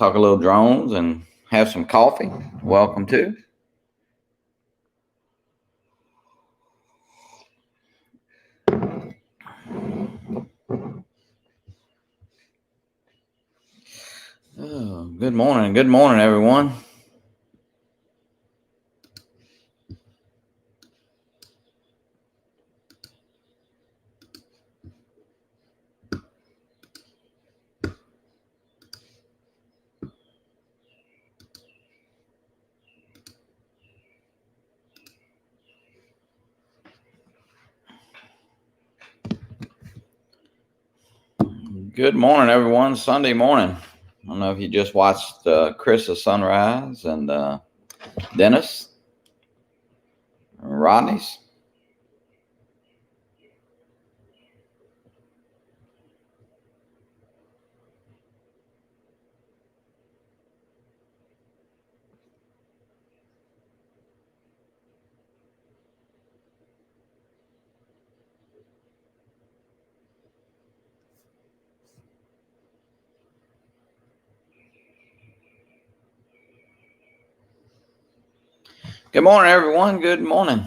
talk a little drones and have some coffee. Welcome to. Oh, good morning. Good morning, everyone. Good morning, everyone. Sunday morning. I don't know if you just watched Chris's sunrise and Dennis and Rodney's. Good morning, everyone. Good morning.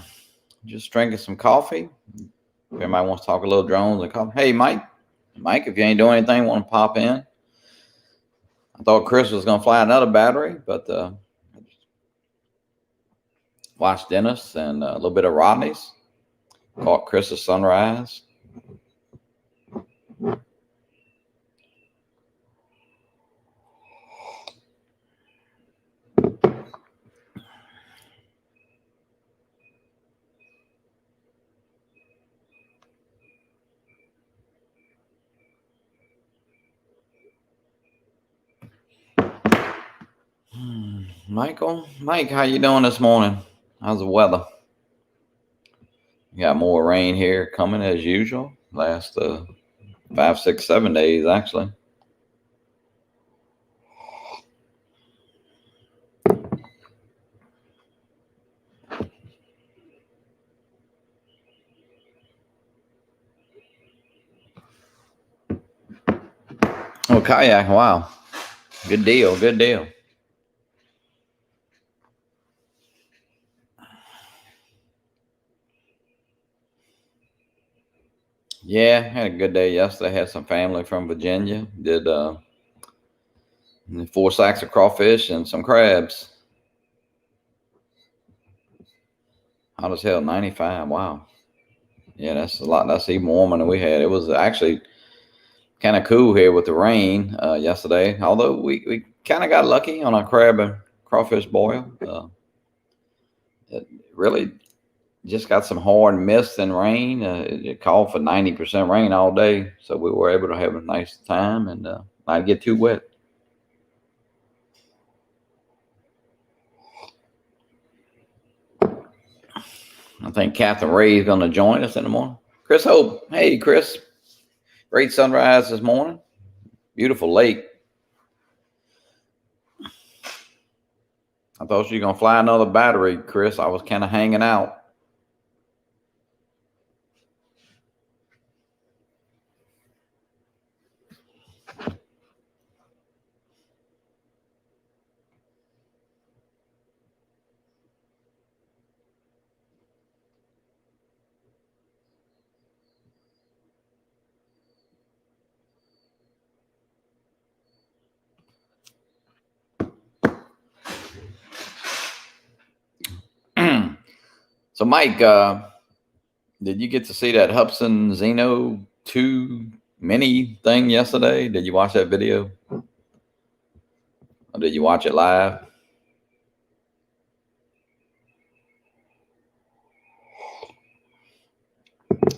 Just drinking some coffee. If everybody wants to talk a little drones and coffee. Hey, Mike. Mike, if you ain't doing anything, want to pop in? I thought Chris was going to fly another battery, but watched Dennis and a little bit of Rodney's. Caught Chris's sunrise. Mike, how you doing this morning? How's the weather? You got more rain here coming as usual. Last 5, 6, 7 days actually. Oh, kayak! Wow, good deal. Good deal. Yeah, had a good day yesterday. Had some family from Virginia. Did 4 sacks of crawfish and some crabs. Hot as hell, 95. Wow. Yeah, that's a lot. That's even warmer than we had. It was actually kind of cool here with the rain yesterday. Although we kind of got lucky on our crab and crawfish boil. It really just got some hard mist and rain. It called for 90% rain all day, so we were able to have a nice time and not get too wet. I think Captain Ray is going to join us in the morning. Chris Hope. Hey, Chris. Great sunrise this morning. Beautiful lake. I thought you were going to fly another battery, Chris. I was kind of hanging out. So, Mike, did you get to see that Hubson Zeno 2 mini thing yesterday? Did you watch that video? Or did you watch it live?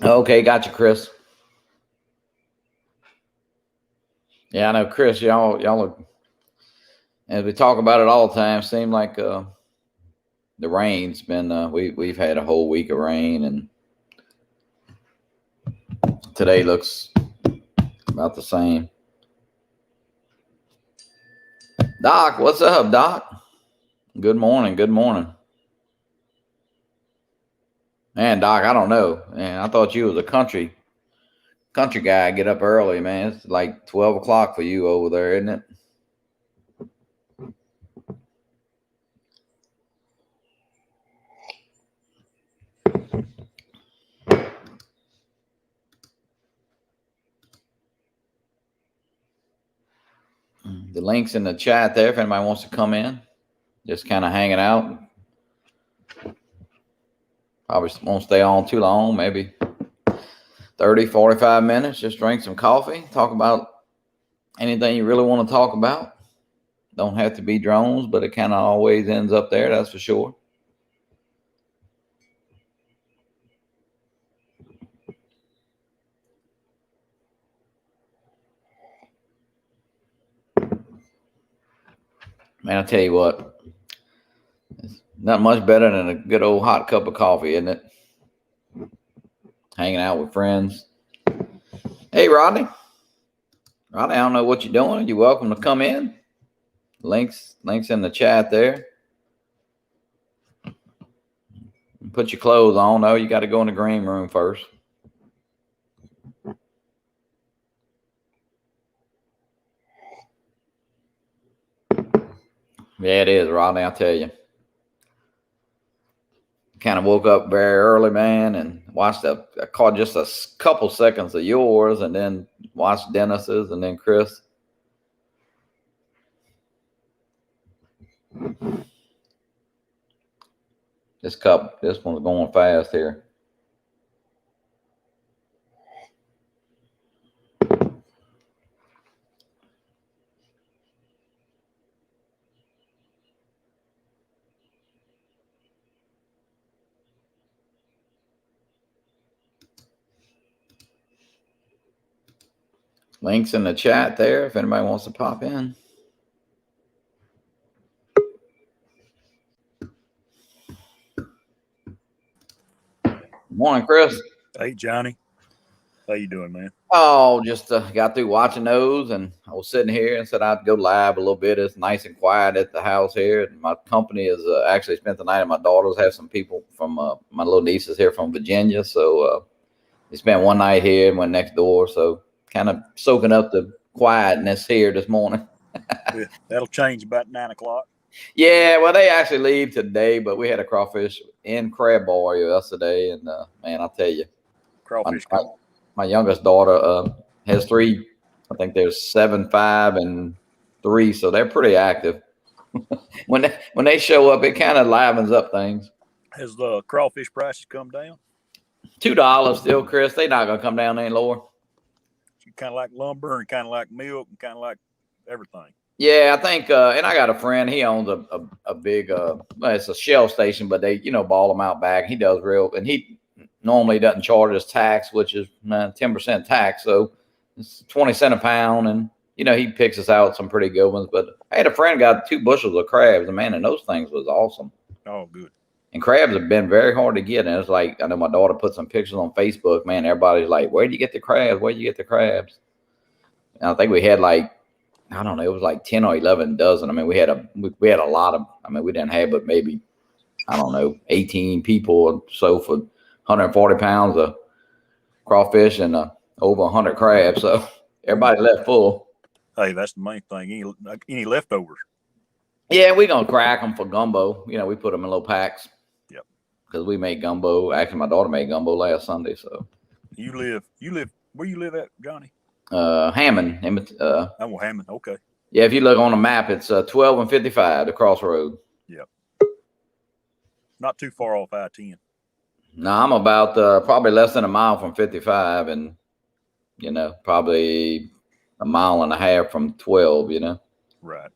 Okay, gotcha, Chris. Yeah, I know, Chris. Y'all are, as we talk about it all the time, seem like the rain's been. We've had a whole week of rain, and today looks about the same. Doc, what's up, Doc? Good morning. Good morning. Man, Doc, I don't know. Man, I thought you was a country guy. Get up early, man. It's like 12 o'clock for you over there, isn't it? the link's in the chat there if anybody wants to come in. Just kind of hanging out. Probably won't stay on too long, maybe 30, 45 minutes. Just drink some coffee, talk about anything you really want to talk about. Don't have to be drones, but it kind of always ends up there, that's for sure. Man, I tell you what, it's not much better than a good old hot cup of coffee, isn't it? Hanging out with friends. Hey, Rodney. Rodney, I don't know what you're doing. You're welcome to come in. Links in the chat there. Put your clothes on. No, you got to go in the green room first. Yeah, it is, Rodney, I'll tell you. Kind of woke up very early, man, and watched I caught just a couple seconds of yours, and then watched Dennis's, and then Chris. This one's going fast here. Links in the chat there if anybody wants to pop in. Morning, Chris. Hey, Johnny. How you doing, man? Oh, just got through watching those, and I was sitting here and said I'd go live a little bit. It's nice and quiet at the house here. And my company is actually spent the night at my daughter's. Have some people from my little nieces here from Virginia, so they spent one night here and went next door. So kind of soaking up the quietness here this morning. Yeah, that'll change about 9 o'clock. Yeah, well, they actually leave today, but we had a crawfish in crab bar yesterday, and man, I'll tell you, Crawfish. My youngest daughter has 3. I think there's 7, 5, and 3, so they're pretty active. when they show up, it kind of livens up things. Has the crawfish prices come down? $2 still, Chris. They're not gonna come down any lower. Kind of like lumber and kind of like milk and kind of like everything. Yeah, I think, and I got a friend. He owns a big, it's a Shell station, but they, ball them out back. He does and he normally doesn't charge us tax, which is 10% tax. So it's 20 cents a pound, and he picks us out some pretty good ones. But I had a friend got 2 bushels of crabs, and man, and those things was awesome. Oh, good. And crabs have been very hard to get, and it's like, I know my daughter put some pictures on Facebook. Man, everybody's like, "Where do you get the crabs? Where do you get the crabs?" And I think we had like, I don't know, it was like 10 or 11 dozen. I mean, we had a lot of, we didn't have, but maybe, I don't know, 18 people or so for 140 pounds of crawfish and over 100 crabs. So everybody left full. Hey, that's the main thing. Any leftovers? Yeah, we're going to crack them for gumbo. We put them in little packs. Yep. Because we made gumbo. Actually, my daughter made gumbo last Sunday. So you live, where you live at, Johnny? Hammond. Hammond. Okay. Yeah, if you look on the map, it's 12 and 55, the crossroad. Yep. Not too far off I-10. No, I'm about probably less than a mile from 55, and probably a mile and a half from 12. Right.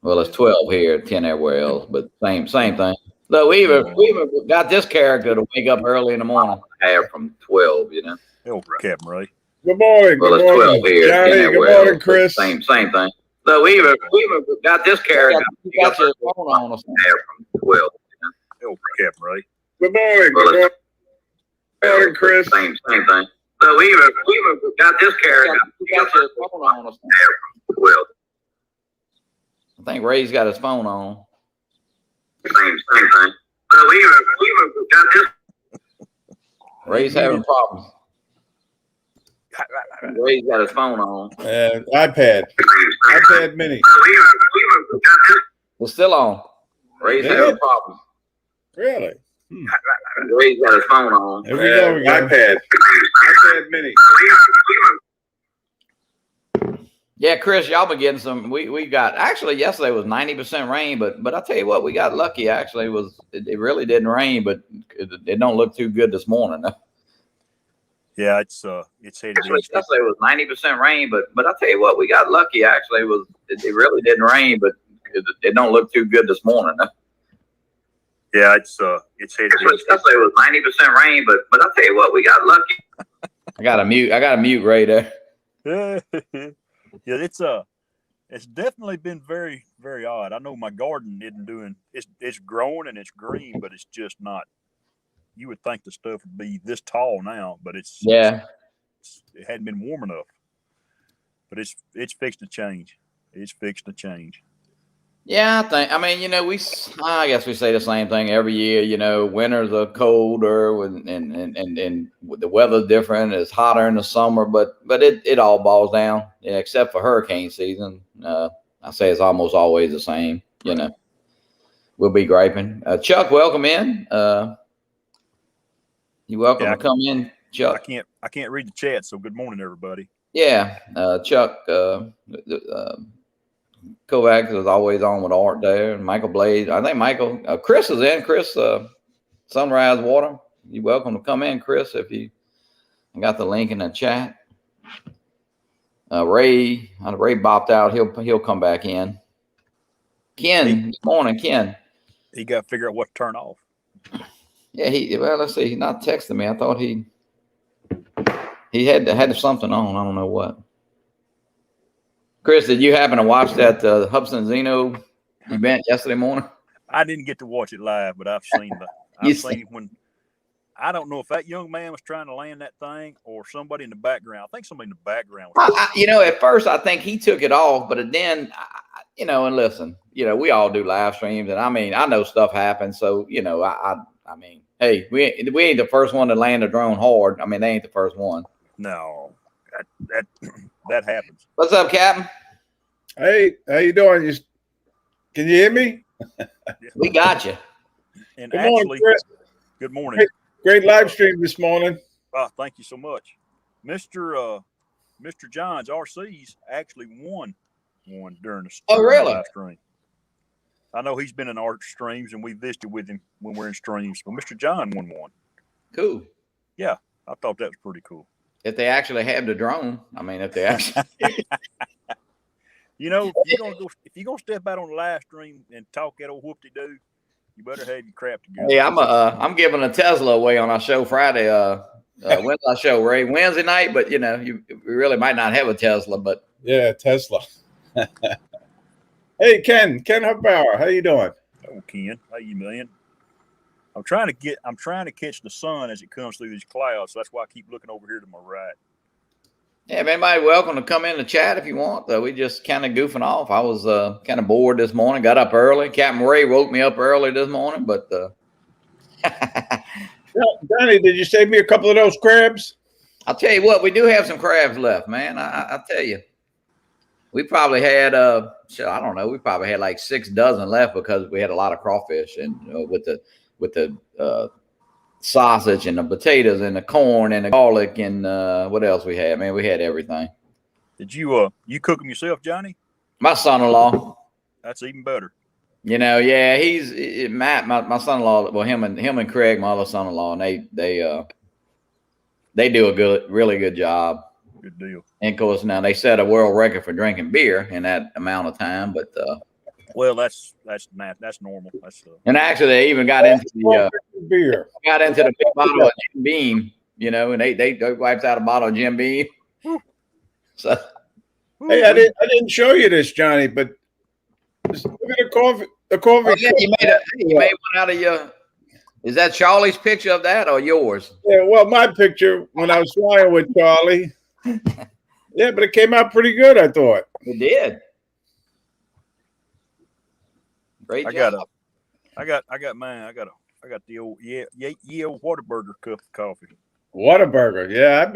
Well, it's 12 here, 10 everywhere else, but same thing. Look, we even got this character to wake up early in the morning. Half from 12. Oh, Captain Ray. Good morning. Well, good it's morning, 12 here. Johnny. Good morning, Chris. Same thing. So we even got this character. You got your phone on us. From 12. Oh, Captain Ray. Good morning. Good morning, Chris. Same thing. So we even got this character. You got your phone on us. From 12. I think Ray's got his phone on. Same thing. So we even got this. Ray's having problems. Ray's got his phone on. iPad mini. It's still on. Ray's having problems. Really? Ray's got his phone on. There we go. iPad mini. Yeah, Chris, y'all been getting some. We got actually yesterday was 90% rain, but I tell you what, we got lucky. Actually, it really didn't rain, but it don't look too good this morning. Yeah, it's headed Actually, east. yesterday was 90% rain, but I tell you what, we got lucky. Actually, it really didn't rain, but it don't look too good this morning. Yeah, it's headed east. Yesterday was 90% rain, but I tell you what, we got lucky. I got a mute right there. Yeah, it's definitely been very, very odd. I know my garden isn't doing it's growing and it's green, but it's just not. You would think the stuff would be this tall now, but it hadn't been warm enough. But it's fixed to change. It's fixed to change. Yeah, I mean, I guess we say the same thing every year. Winters are colder and the weather's different. It's hotter in the summer, but it all boils down, except for hurricane season. I say it's almost always the same. We'll be griping. Chuck, welcome in. You're welcome to come in, Chuck. I can't read the chat, so good morning, everybody. Yeah, Chuck. Kovac is always on with Art there, and Michael Blade. I think Michael, Chris is in. Chris, Sunrise Water. You're welcome to come in, Chris. I got the link in the chat. Ray bopped out. He'll come back in. Ken, good morning, Ken. He got to figure out what to turn off. Yeah, let's see. He's not texting me. I thought he had something on. I don't know what. Chris, did you happen to watch that Hubson Zeno event yesterday morning? I didn't get to watch it live, but I've seen when. I don't know if that young man was trying to land that thing or somebody in the background. I think somebody in the background. At first I think he took it off, but then, and listen, we all do live streams, and I mean, I know stuff happens, so I mean, hey, we ain't the first one to land a drone hard. I mean, they ain't the first one. No, that happens. What's up, Captain? Hey, how you doing? Can you hear me? We got you. And good actually, morning, Chris. Good morning. Great live stream this morning. Oh, thank you so much, Mr. John's RC's actually won during the live stream. I know he's been in our streams, and we visited with him when we're in streams. But Mr. John won one. Cool. Yeah, I thought that was pretty cool. If they actually have the drone, I mean, if they actually, if you're gonna step out on the live stream and talk that old whoop-de-doo, you better have your crap together. Hey, I'm giving a Tesla away on our show Friday. When's our show, Ray? Wednesday night, but we really might not have a Tesla, but yeah, Tesla. Hey, Ken Hubbauer, how you doing? Oh, Ken, how you man? I'm trying to catch the sun as it comes through these clouds. So that's why I keep looking over here to my right. Yeah, anybody welcome to come in the chat if you want. We just kind of goofing off. I was kind of bored this morning. Got up early. Captain Ray woke me up early this morning, but Johnny, did you save me a couple of those crabs? I'll tell you what, we do have some crabs left, man. I'll tell you. We probably had I don't know, we probably had like 6 dozen left because we had a lot of crawfish, and with the sausage and the potatoes and the corn and the garlic and what else we had, man. We had everything. Did you cook them yourself, Johnny? My son-in-law. That's even better. Yeah, he's Matt, my son-in-law. Well, him and Craig, my other son-in-law, and they do a really good job. Good deal. And of course, now they set a world record for drinking beer in that amount of time, but well, that's normal. And actually, they even got into the beer. Got into the big bottle of Jim Beam, and they wiped out a bottle of Jim Beam. So, hey, I didn't show you this, Johnny, but look at the coffee. Oh, yeah, you made one out of your. Is that Charlie's picture of that or yours? Yeah, well, my picture when I was flying with Charlie. Yeah, but it came out pretty good, I thought. It did. Great job. I got mine. I got the old old Whataburger cup of coffee. Whataburger, yeah.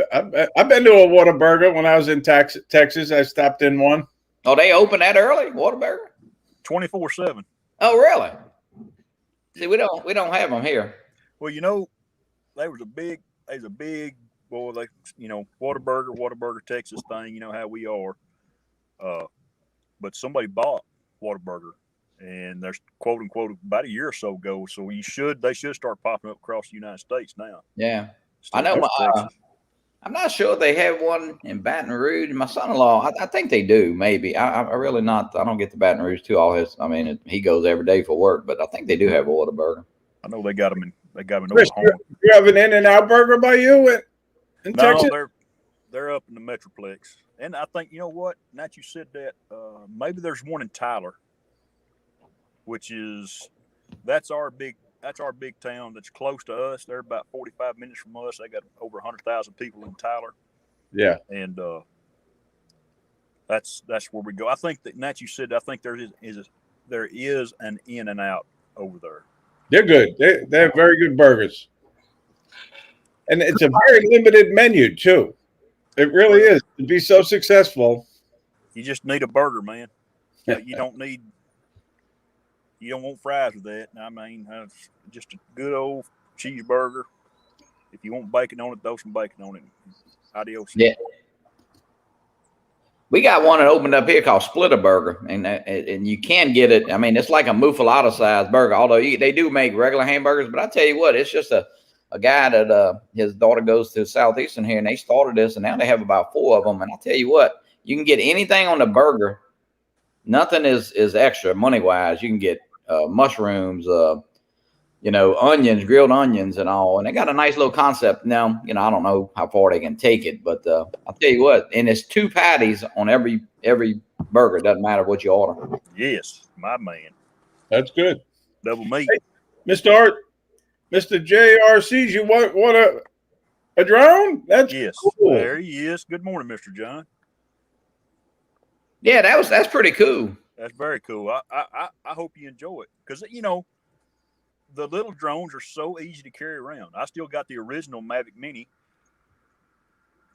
I've been to a Whataburger when I was in Texas. I stopped in one. Oh, they open that early, Whataburger? 24/7. Oh, really? See, we don't have them here. Well, there's a big Whataburger, Texas thing. You know how we are. But somebody bought Whataburger, and there's quote unquote about a year or so ago. So they should start popping up across the United States now. Yeah, I Instead know. of just Texas. I'm not sure they have one in Baton Rouge. My son-in-law, I think they do. Maybe I really not. I don't get to Baton Rouge too. He goes every day for work, but I think they do have a Whataburger. I know they got them in Chris, Oklahoma. you have an In-N-Out burger by you in Texas? No, they're up in the Metroplex, and I think you know what. Now that you said that, maybe there's one in Tyler, which is that's our big town that's close to us. They're about 45 minutes from us. They got over 100,000 people in Tyler. Yeah, and that's where we go. I think that you said. I think there is an In-N-Out over there. they're good. They have very good burgers, and it's a very limited menu too. It really is to be so successful. You just need a burger, man. You don't want fries with that. I mean, just a good old cheeseburger. If you want bacon on it, throw some bacon on it. Adios. Yeah. We got one that opened up here called Splitter Burger, and you can get it. I mean, it's like a muffalata size burger, although they do make regular hamburgers. But I tell you what, it's just a guy that his daughter goes to Southeastern here, and they started this, and now they have about 4 of them. And I tell you what, you can get anything on the burger. Nothing is extra money wise. You can get mushrooms, onions, grilled onions, and all. And they got a nice little concept. Now, I don't know how far they can take it, but I'll tell you what. And it's 2 patties on every burger. It doesn't matter what you order. Yes, my man. That's good. Double meat. Hey, Mr. Art, Mr. JRCs, you want a drone? That's cool. There he is. Good morning, Mr. John. Yeah, that's pretty cool. That's very cool. I hope you enjoy it because the little drones are so easy to carry around. I still got the original Mavic Mini.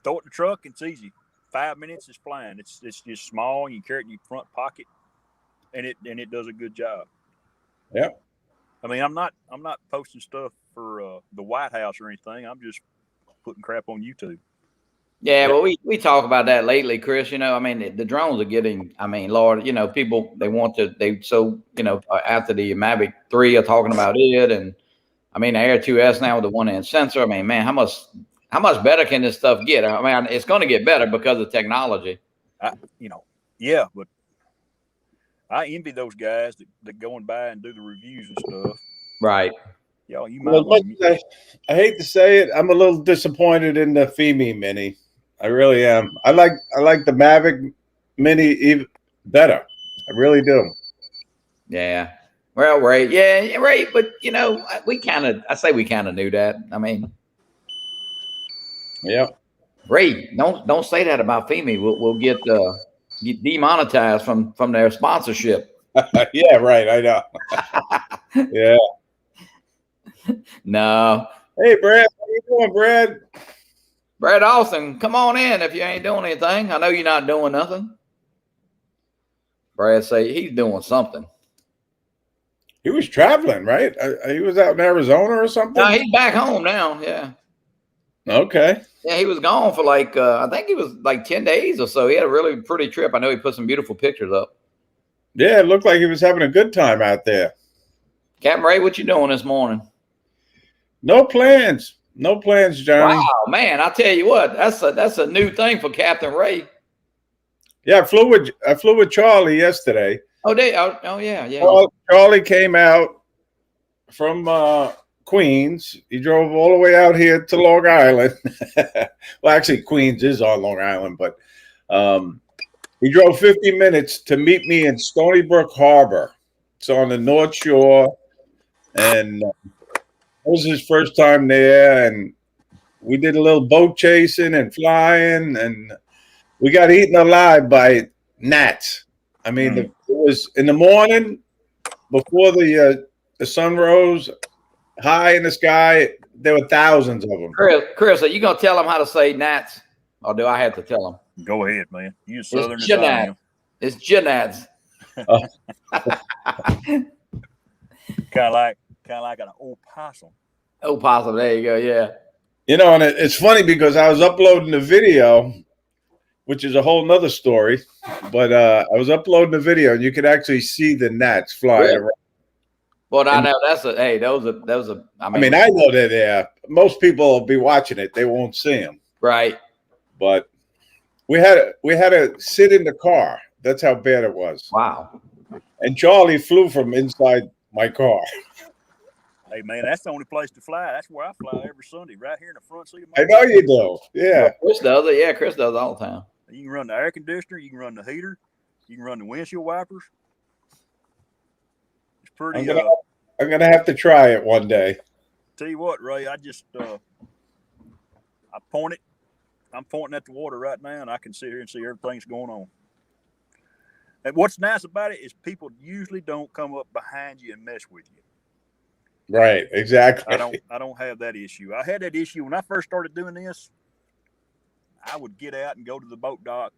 Throw it in the truck, it's easy. 5 minutes is flying. It's just small, and you carry it in your front pocket, and it does a good job. Yeah. I mean, I'm not posting stuff for the White House or anything. I'm just putting crap on YouTube. Yeah, well, we talk about that lately, Chris. I mean, the drones are getting. I mean, Lord, people after the Mavic 3 are talking about it, and I mean the Air 2S now with the 1-inch sensor. I mean, man, how much better can this stuff get? I mean, it's going to get better because of technology. Yeah, but I envy those guys that go and buy and do the reviews and stuff. Right. Y'all, you might. I hate to say it, I'm a little disappointed in the FEMI Mini. I really am. I like the Mavic Mini even better. I really do. Yeah. Well, right. Yeah, right. But we kind of knew that. I mean, yeah. Ray, don't say that about FEMI. We'll get demonetized from their sponsorship. Yeah, right. I know. Yeah. No. Hey, Brad. How you doing, Brad? Brad Austin, come on in if you ain't doing anything. I know you're not doing nothing. Brad say he's doing something. He was traveling, right? He was out in Arizona or something? No, he's back home now, yeah. Okay. Yeah, he was gone for I think it was 10 days or so. He had a really pretty trip. I know he put some beautiful pictures up. Yeah, it looked like he was having a good time out there. Captain Ray, what you doing this morning? No plans. No plans, Johnny. Wow, man! I tell you what, that's a new thing for Captain Ray. Yeah, I flew with Charlie yesterday. Oh, yeah. Charlie came out from Queens. He drove all the way out here to Long Island. Well, actually, Queens is on Long Island, but he drove 50 minutes to meet me in Stony Brook Harbor. It's on the North Shore, and it was his first time there, and we did a little boat chasing and flying, and we got eaten alive by gnats. I mean, it was in the morning before the sun rose high in the sky. There were thousands of them. Chris, are you going to tell them how to say gnats, or do I have to tell them? Go ahead, man. You Southern as I am. It's gnats. Kind of like an opossum. Opossum, there you go, yeah. And it's funny because I was uploading the video. which is a whole nother story. But I was uploading a video, and you could actually see the gnats flying Really? around. Well, I And, know that's a hey. That was a. I mean, I know they're there. Most people will be watching it; they won't see them. right. But we had to sit in the car. That's how bad it was. Wow. And Charlie flew from inside my car. Hey man, that's the only place to fly. That's where I fly every Sunday, right here in the front seat of my I know you do. Yeah. Chris does it. Yeah, Chris does it all the time. You can run the air conditioner, you can run the heater, you can run the windshield wipers. It's pretty. I'm gonna have to try it one day. Tell you what, Ray, I just I point it. I'm pointing at the water right now, and I can sit here and see everything's going on. And what's nice about it is people usually don't come up behind you and mess with you. Right, exactly. I don't have that issue. I had that issue when I first started doing this. I would get out and go to the boat dock,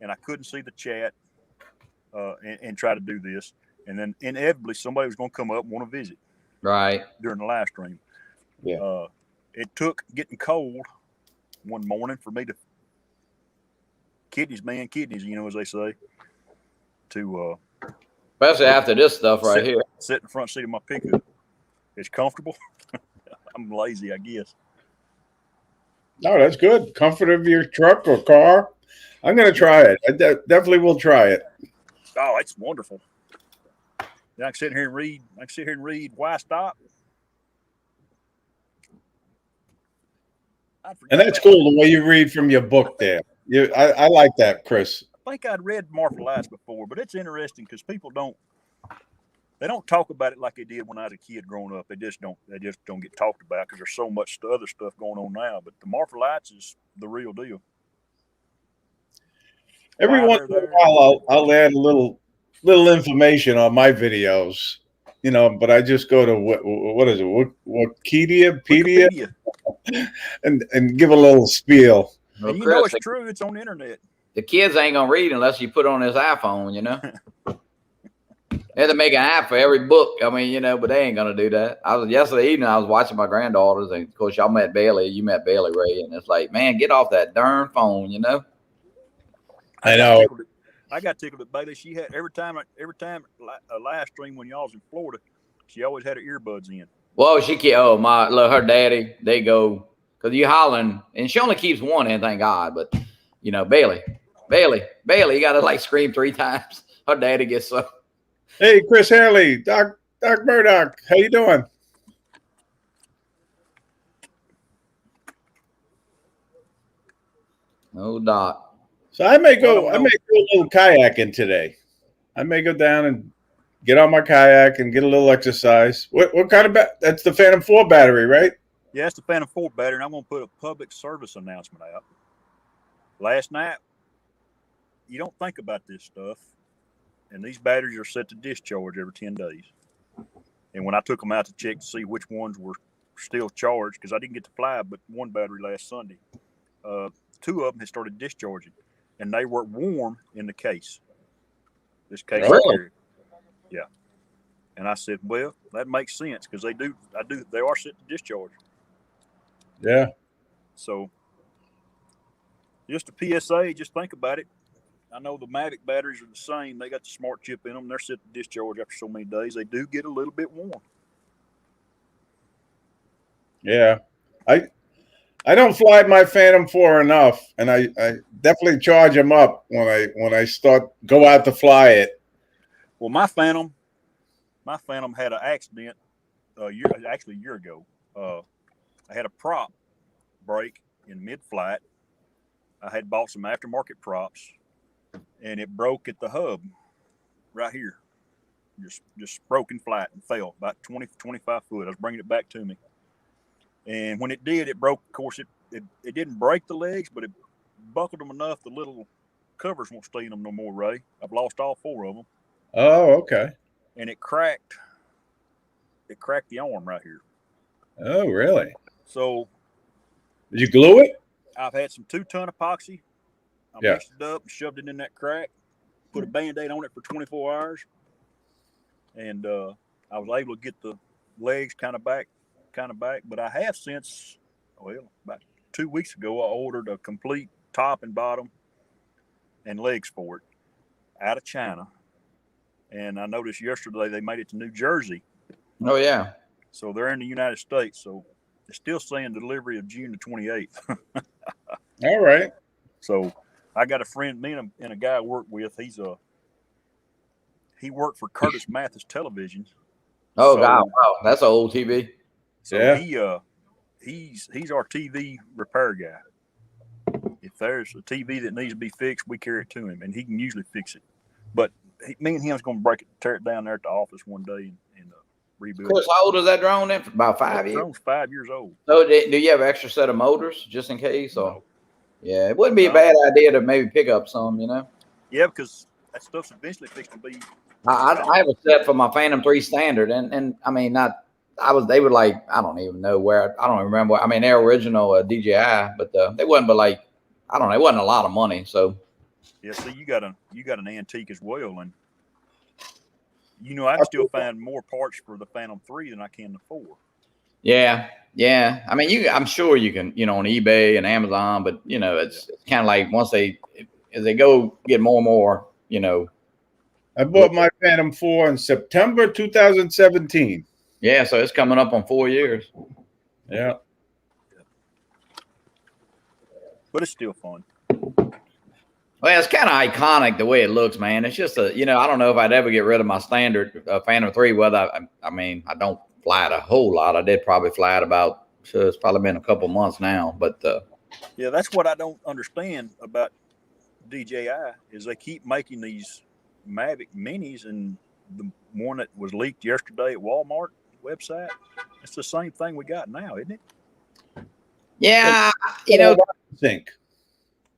and I couldn't see the chat and try to do this. And then inevitably somebody was going to come up and want to visit. Right. During the live stream. Yeah. It took getting cold one morning for me to kidneys, as they say, to especially after this stuff right here. Sit in the front seat of my pickup. It's comfortable. I'm lazy, I guess. No, that's good. Comfort of your truck or car. I'm going to try it. I definitely will try it. Oh, it's wonderful. I can sit here and read Why Stop. And that's cool the way you read from your book there. I like that, Chris. I think I'd read Martha Lights before, but it's interesting because people don't talk about it like they did when I was a kid growing up. They just don't get talked about because there's so much other stuff going on now. But the Martha Lights is the real deal. Every once in a while, I'll add a little information on my videos, but I just go to what is it, Wikipedia, and give a little spiel. Well, and Chris, it's true. It's on the internet. The kids ain't gonna read unless you put on his iPhone. They had to make an app for every book. I mean, but they ain't gonna do that. Yesterday evening I was watching my granddaughters, and of course y'all met Bailey. You met Bailey, Ray, and it's like, man, get off that darn phone. I know. I got tickled at Bailey. She had every time a live stream when y'all was in Florida, she always had her earbuds in. Well, her daddy, they go, because you hollering, and she only keeps one in, thank God. But Bailey, you gotta scream 3 times. Her daddy gets so. Hey, Chris Haley, Doc Murdoch, how you doing? No, Doc. So I may go a little kayaking today. I may go down and get on my kayak and get a little exercise. What kind of that's the Phantom 4 battery, right? Yeah, it's the Phantom 4 battery, and I'm going to put a public service announcement out. Last night, you don't think about this stuff, and these batteries are set to discharge every 10 days. And when I took them out to check to see which ones were still charged, because I didn't get to fly but one battery last Sunday, 2 of them had started discharging. And they were warm in the case. This case really? Yeah. And I said, well, that makes sense because they are set to discharge. Yeah. So just a PSA, just think about it. I know the Mavic batteries are the same. They got the smart chip in them. They're set to discharge after so many days. They do get a little bit warm. Yeah. I don't fly my Phantom 4 enough, and I definitely charge them up when I go out to fly it. Well, my Phantom had an accident a year ago. I had a prop break in mid-flight. I had bought some aftermarket props, and it broke at the hub right here. Just broke in flight and fell about 20, 25 foot. I was bringing it back to me. And when it did, it broke. Of course, it didn't break the legs, but it buckled them enough the little covers won't stay in them no more, Ray. I've lost all 4 of them. Oh, okay. And it cracked the arm right here. Oh, really? So did you glue it? I've had some 2-ton epoxy. I mixed it up and shoved it in that crack, put a Band-Aid on it for 24 hours. And I was able to get the legs kind of back. But I have since, about 2 weeks ago, I ordered a complete top and bottom and legs for it out of China. And I noticed yesterday they made it to New Jersey. Oh yeah. So they're in the United States. So it's still saying delivery of June the 28th. All right. So I got a friend, me and a guy I work with. He worked for Curtis Mathis Television. Oh So- God, wow, that's an old TV. So Yeah. he's our TV repair guy. If there's a TV that needs to be fixed, we carry it to him, and he can usually fix it. But me and him's going to tear it down there at the office one day and rebuild Chris, it. how old is that drone then? About 5 That years. drone's 5 years old. So do you have an extra set of motors just in case? Or No. yeah, it wouldn't be a No. bad idea to maybe pick up some. Yeah, because that stuff's eventually fixed to be. I have a set for my Phantom 3 Standard, and I mean they were like, I don't even know where, I don't even remember. I mean, they're original DJI, but they wasn't but like, I don't know, it wasn't a lot of money. So Yeah, see, you got an antique as well, and I can still find more parts for the Phantom 3 than I can the 4. yeah. I mean, I'm sure you can, on eBay and Amazon, but it's kind of like as they go get more and more, I bought my Phantom 4 in September 2017. Yeah, so it's coming up on 4 years. Yeah. But it's still fun. Well, it's kind of iconic the way it looks, man. It's just I don't know if I'd ever get rid of my standard Phantom 3. Whether I mean, I don't fly it a whole lot. I did probably fly it about, so it's probably been a couple months now. But yeah, that's what I don't understand about DJI is they keep making these Mavic Minis, and the one that was leaked yesterday at Walmart website, it's the same thing we got now, isn't it? yeah, I think.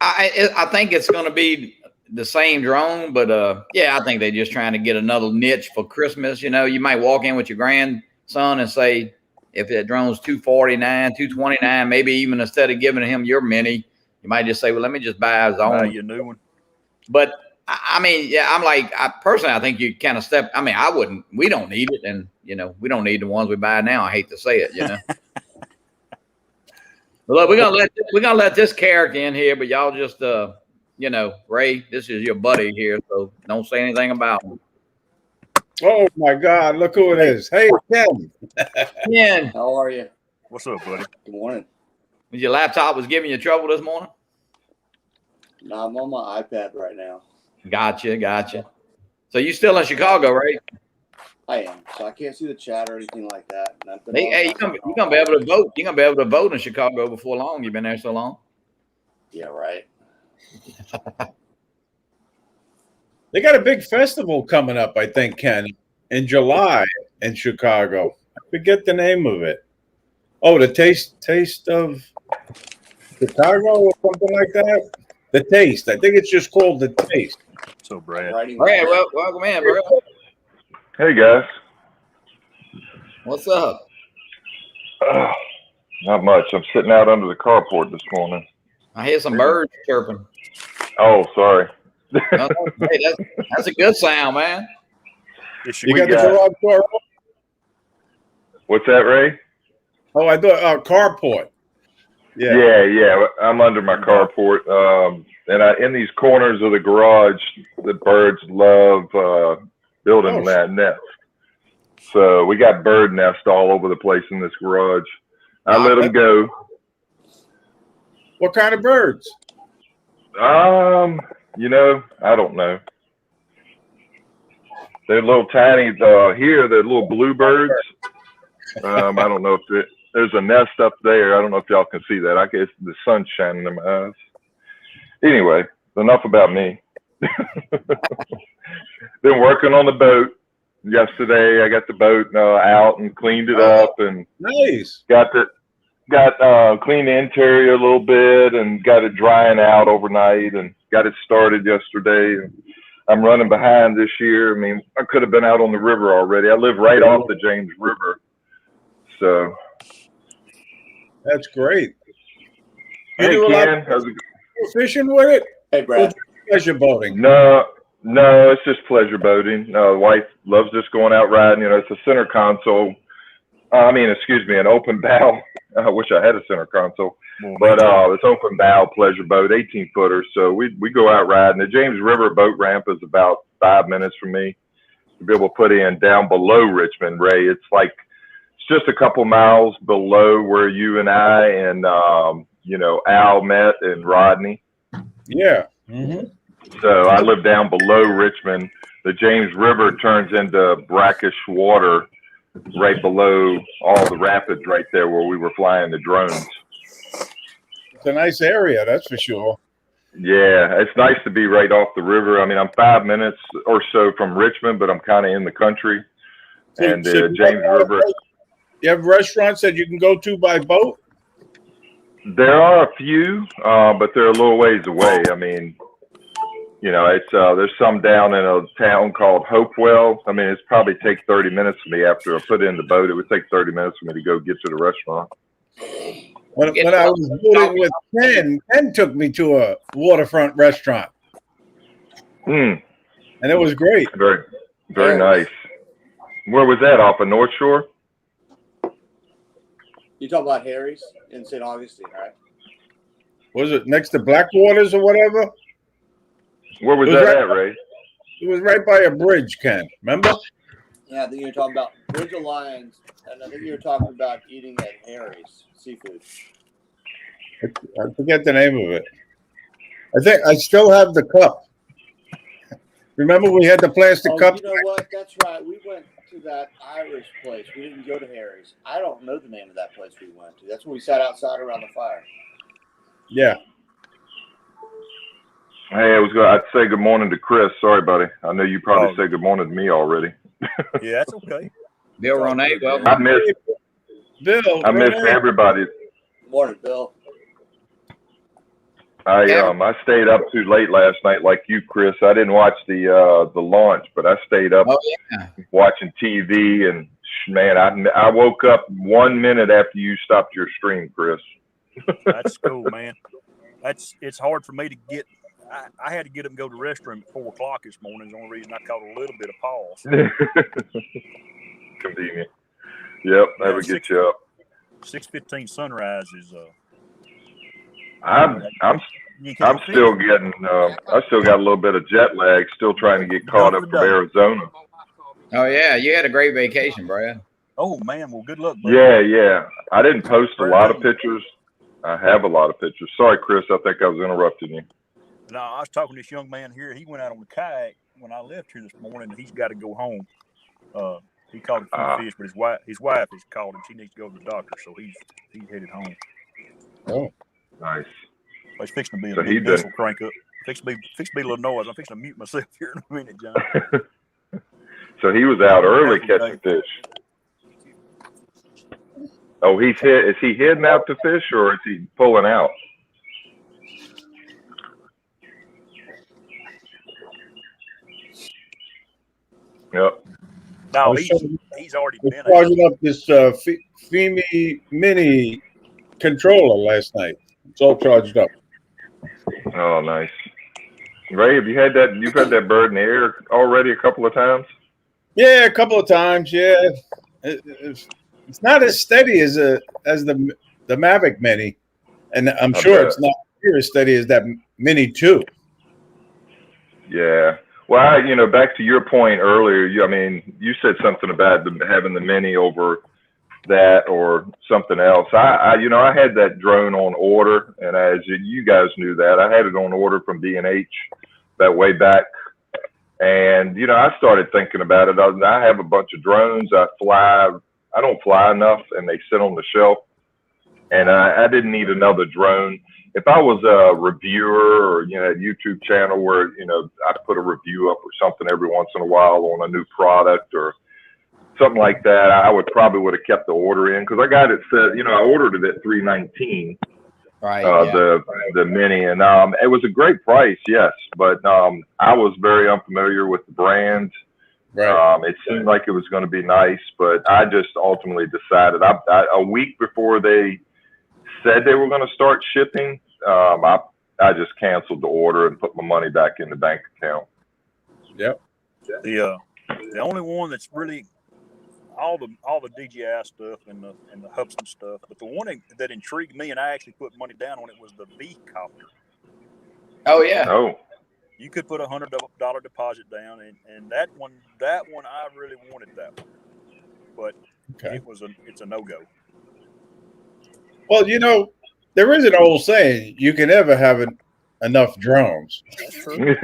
I think it's going to be the same drone, but yeah, I think they're just trying to get another niche for Christmas. You might walk in with your grandson and say, if that drone's $249, $229, maybe even instead of giving him your mini, you might just say, well, let me just buy his own. Buy you a new one. But I mean, yeah, I'm like, personally, I think you kind of step. I mean, we don't need it, and we don't need the ones we buy now. I hate to say it, But look, we're gonna let this character in here, but y'all just Ray, this is your buddy here, so don't say anything about him. Oh my God, look who it is. Hey, Ken. Ken, How are you? What's up, buddy? Good morning. your laptop was giving you trouble this morning? No, I'm on my iPad right now. Gotcha. So you still in Chicago, right? I am. So I can't see the chat or anything like that. Hey, you gonna be able to vote. You're gonna be able to vote in Chicago before long. You've been there so long. Yeah, right. They got a big festival coming up, I think, Ken, in July in Chicago. I forget the name of it. Oh, the Taste of Chicago or something like that. The Taste. I think it's just called the Taste. So, Brad. Brad, welcome in, bro. Hey guys. What's up? Not much. I'm sitting out under the carport this morning. I hear some birds chirping. Oh, sorry. No, hey, that's a good sound, man. You got the garage door open? What's that, Ray? Oh, I thought carport. Yeah. I'm under my carport. And in these corners of the garage, the birds love building that nest. So we got bird nests all over the place in this garage. I let them go. What kind of birds? I don't know. They're little tiny. Here, they're little bluebirds. I don't know if there's a nest up there. I don't know if y'all can see that. I guess the sun's shining in my eyes. Anyway, enough about me. Been working on the boat. Yesterday, I got the boat out and cleaned it up and Nice. got cleaned the interior a little bit and got it drying out overnight and got it started yesterday. I'm running behind this year. I mean, I could have been out on the river already. I live right off the James River. So That's great. You hey, do a lot Ken, how's it of fishing with it? Hey, Brad. Pleasure boating. No, it's just pleasure boating. The wife loves just going out riding. It's a center console. An open bow I wish I had a center console. Well, But it's open bow pleasure boat, 18-footer. So we go out riding. The James River boat ramp is about 5 minutes from me to be able to put in down below Richmond, Ray. It's just a couple miles below where you and I and, Al met and Rodney. Yeah. Mm-hmm. So I live down below Richmond. The James River turns into brackish water right below all the rapids right there where we were flying the drones. It's a nice area, that's for sure. Yeah, it's nice to be right off the river. I mean, I'm 5 minutes or so from Richmond, but I'm kind of in the country. And So James River. You have restaurants that you can go to by boat? There are a few, but they're a little ways away. I mean, it's there's some down in a town called Hopewell. I mean, it's probably take 30 minutes for me after I put in the boat. It would take 30 minutes for me to go get to the restaurant. When I was boating with Ken took me to a waterfront restaurant. And it was great. Very, very nice. Where was that? Off of North Shore? You talk about Harry's in St. Augustine, right? Was it next to Blackwaters or whatever? Where was that at, Ray? It was right by a bridge, Ken. Remember? Yeah, I think you were talking about Bridge of Lions, and I think you were talking about eating at Harry's Seafood. I forget the name of it. I think I still have the cup. Remember we had the plastic cup? You know what? That's right. We went to that Irish place. We didn't go to Harry's. I don't know the name of that place we went to. That's when we sat outside around the fire. Yeah. Hey, I'd say good morning to Chris. Sorry, buddy. I know you probably said good morning to me already. Yeah, that's okay. Bill Ronay, welcome. I missed everybody. Morning, Bill. I stayed up too late last night, like you, Chris. I didn't watch the launch, but I stayed up watching TV, and man, I woke up 1 minute after you stopped your stream, Chris. That's cool, man. It's hard for me to get. I had to get up and go to the restroom at 4 o'clock this morning. It's the only reason I caught a little bit of pause. Convenient. Yep, that would get you up. 6:15 sunrise is. I'm still getting. I still got a little bit of jet lag. Still trying to get caught up from Arizona. Oh yeah, you had a great vacation, Brad. Oh man, well, good luck, buddy. Yeah. I didn't post a lot of pictures. I have a lot of pictures. Sorry, Chris. I think I was interrupting you. No, I was talking to this young man here. He went out on the kayak when I left here this morning, and he's got to go home. He caught a few fish, but his wife has called him. She needs to go to the doctor, so he's headed home. Oh, nice. Well, he's fixing to be a big diesel crank up. Fixing to be a little noise. I'm fixing to mute myself here in a minute, John. So he was out early catching fish. Oh, is he heading out to fish, or is he pulling out? Yep. No, he's already been out. Charging up this Femi Mini controller last night. It's all charged up. Oh, nice. Ray, have you had that? You've had that bird in the air already a couple of times? Yeah, a couple of times. Yeah, it's not as steady as the Mavic Mini, and I'm sure it's not near as steady as that Mini 2. Yeah. Well, back to your point earlier, you said something about having the Mini over that or something else. I had that drone on order, and as you guys knew that, I had it on order from B&H that way back. And, I started thinking about it. I have a bunch of drones. I don't fly enough, and they sit on the shelf. And I didn't need another drone. If I was a reviewer or, a YouTube channel where, I put a review up or something every once in a while on a new product or something like that, I would have kept the order in, because I got it set, I ordered it at $319. Right. The Mini, and it was a great price, yes, but I was very unfamiliar with the brand. Right. It seemed like it was going to be nice, but I just ultimately decided a week before they said they were going to start shipping, I just canceled the order and put my money back in the bank account. Yep. The only one that's really, all the DJI stuff and the Hubsan stuff. But the one that intrigued me, and I actually put money down on it, was the V-copter. Oh yeah. Oh, You could put $100 deposit down, and that one I really wanted that one, but Okay. it's a no-go. Well, there is an old saying: you can never have enough drones. That's true.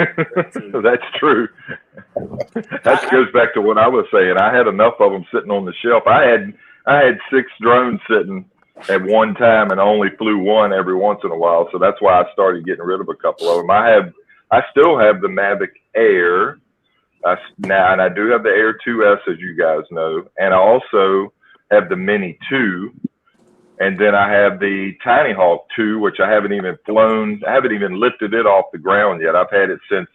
That's true. That goes back to what I was saying. I had enough of them sitting on the shelf. I had 6 drones sitting at one time, and I only flew one every once in a while. So that's why I started getting rid of a couple of them. I still have the Mavic Air now, and I do have the Air 2S, as you guys know, and I also have the Mini 2. And then I have the Tiny Hawk 2, which I haven't even flown. I haven't even lifted it off the ground yet. I've had it since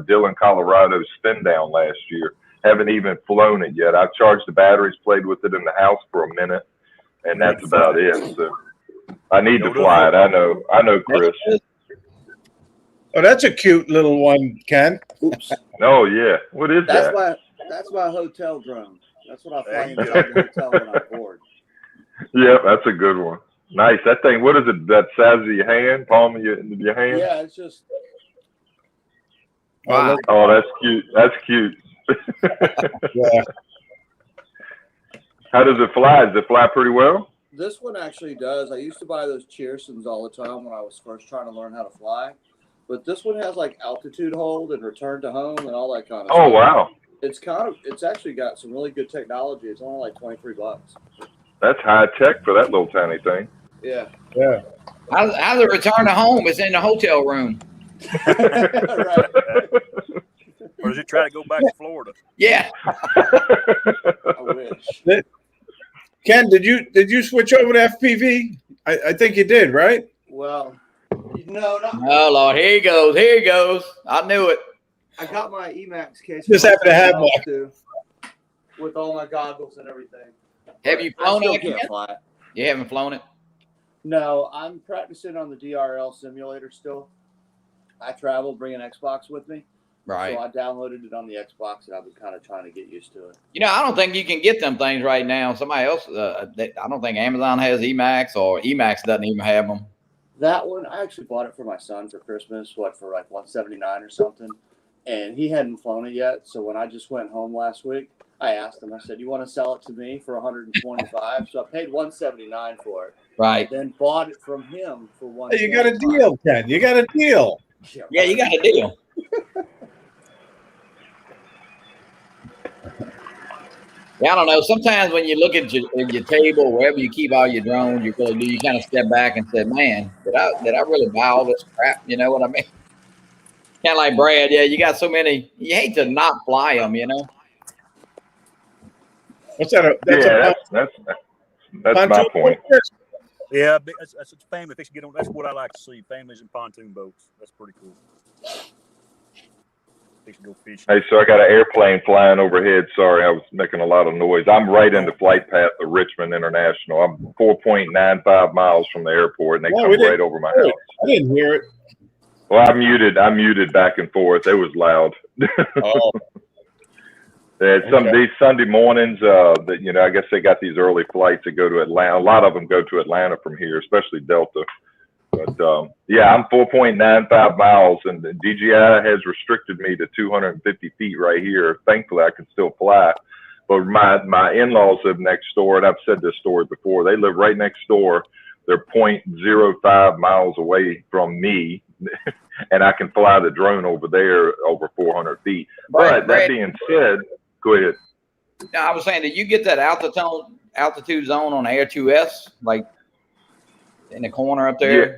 Dillon, Colorado's spin down last year. Haven't even flown it yet. I've charged the batteries, played with it in the house for a minute, and that's about it. So I need to fly it. I know, Chris. Oh, that's a cute little one, Ken. Oops. Oh yeah, what is that? That's my hotel drone. That's what I fly inside the hotel when I'm bored. Yeah, that's a good one. Nice. That thing, what is it? That size of your hand, palm of your hand? Yeah, it's just. Wow. Oh, that's cute. That's cute. Yeah. How does it fly? Does it fly pretty well? This one actually does. I used to buy those Cheersons all the time when I was first trying to learn how to fly. But this one has like altitude hold and return to home and all that kind of stuff. Oh, wow. It's actually got some really good technology. It's only like $23. That's high tech for that little tiny thing. Yeah. Yeah. How the return to home is in the hotel room. Right. Or does it try to go back to Florida? Yeah. I wish. Ken, did you switch over to FPV? I think you did, right? Well, no, not. Oh Lord, here he goes. Here he goes. I knew it. I got my Emax case. Just happen to have one. Too, with all my goggles and everything. Have you I flown still it? can't Yet? fly it. You haven't flown it? No, I'm practicing on the DRL simulator still. I travel, bring an Xbox with me. Right. So I downloaded it on the Xbox, and I've been kind of trying to get used to it. I don't think you can get them things right now. Somebody else, I don't think Amazon has Emax, or Emax doesn't even have them. That one, I actually bought it for my son for Christmas, for like $179 or something. And he hadn't flown it yet. So when I just went home last week, I asked him, I said, you want to sell it to me for $125? So I paid $179 for it. Right. Then bought it from him for $125. Hey, you got a deal, Ken. You got a deal. Yeah, you got a deal. Yeah, I don't know. Sometimes when you look at your table, wherever you keep all your drones, you kind of step back and say, "Man, did I really buy all this crap?" You know what I mean? Kind of like Brad. Yeah, you got so many. You hate to not fly them, What's that? That's my point. Yeah, that's family. If get on, that's what I like to see. Families and pontoon boats. That's pretty cool. Go fishing. Hey, so I got an airplane flying overhead. Sorry, I was making a lot of noise. I'm right in the flight path of Richmond International. I'm 4.95 miles from the airport, and they come right over my house. I didn't hear it. Well, I muted back and forth. It was loud. Oh. These Sunday mornings, I guess they got these early flights that go to Atlanta. A lot of them go to Atlanta from here, especially Delta. But I'm 4.95 miles, and the DJI has restricted me to 250 feet right here. Thankfully, I can still fly. But my in-laws live next door, and I've said this story before. They live right next door. They're 0.05 miles away from me, and I can fly the drone over there over 400 feet. But that being said, go ahead. No, I was saying, did you get that altitude zone on Air 2S, like in the corner up there? Yeah,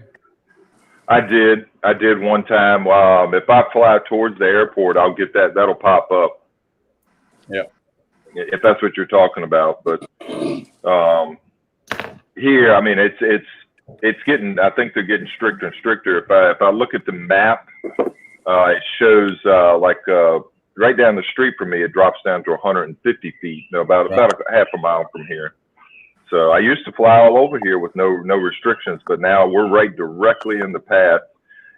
I did one time. If I fly towards the airport, I'll get that. That'll pop up. Yeah. If that's what you're talking about. But here, I mean, it's getting. I think they're getting stricter and stricter. If I look at the map, it shows right down the street from me, it drops down to 150 feet. About a half a mile from here. So I used to fly all over here with no restrictions, but now we're right directly in the path.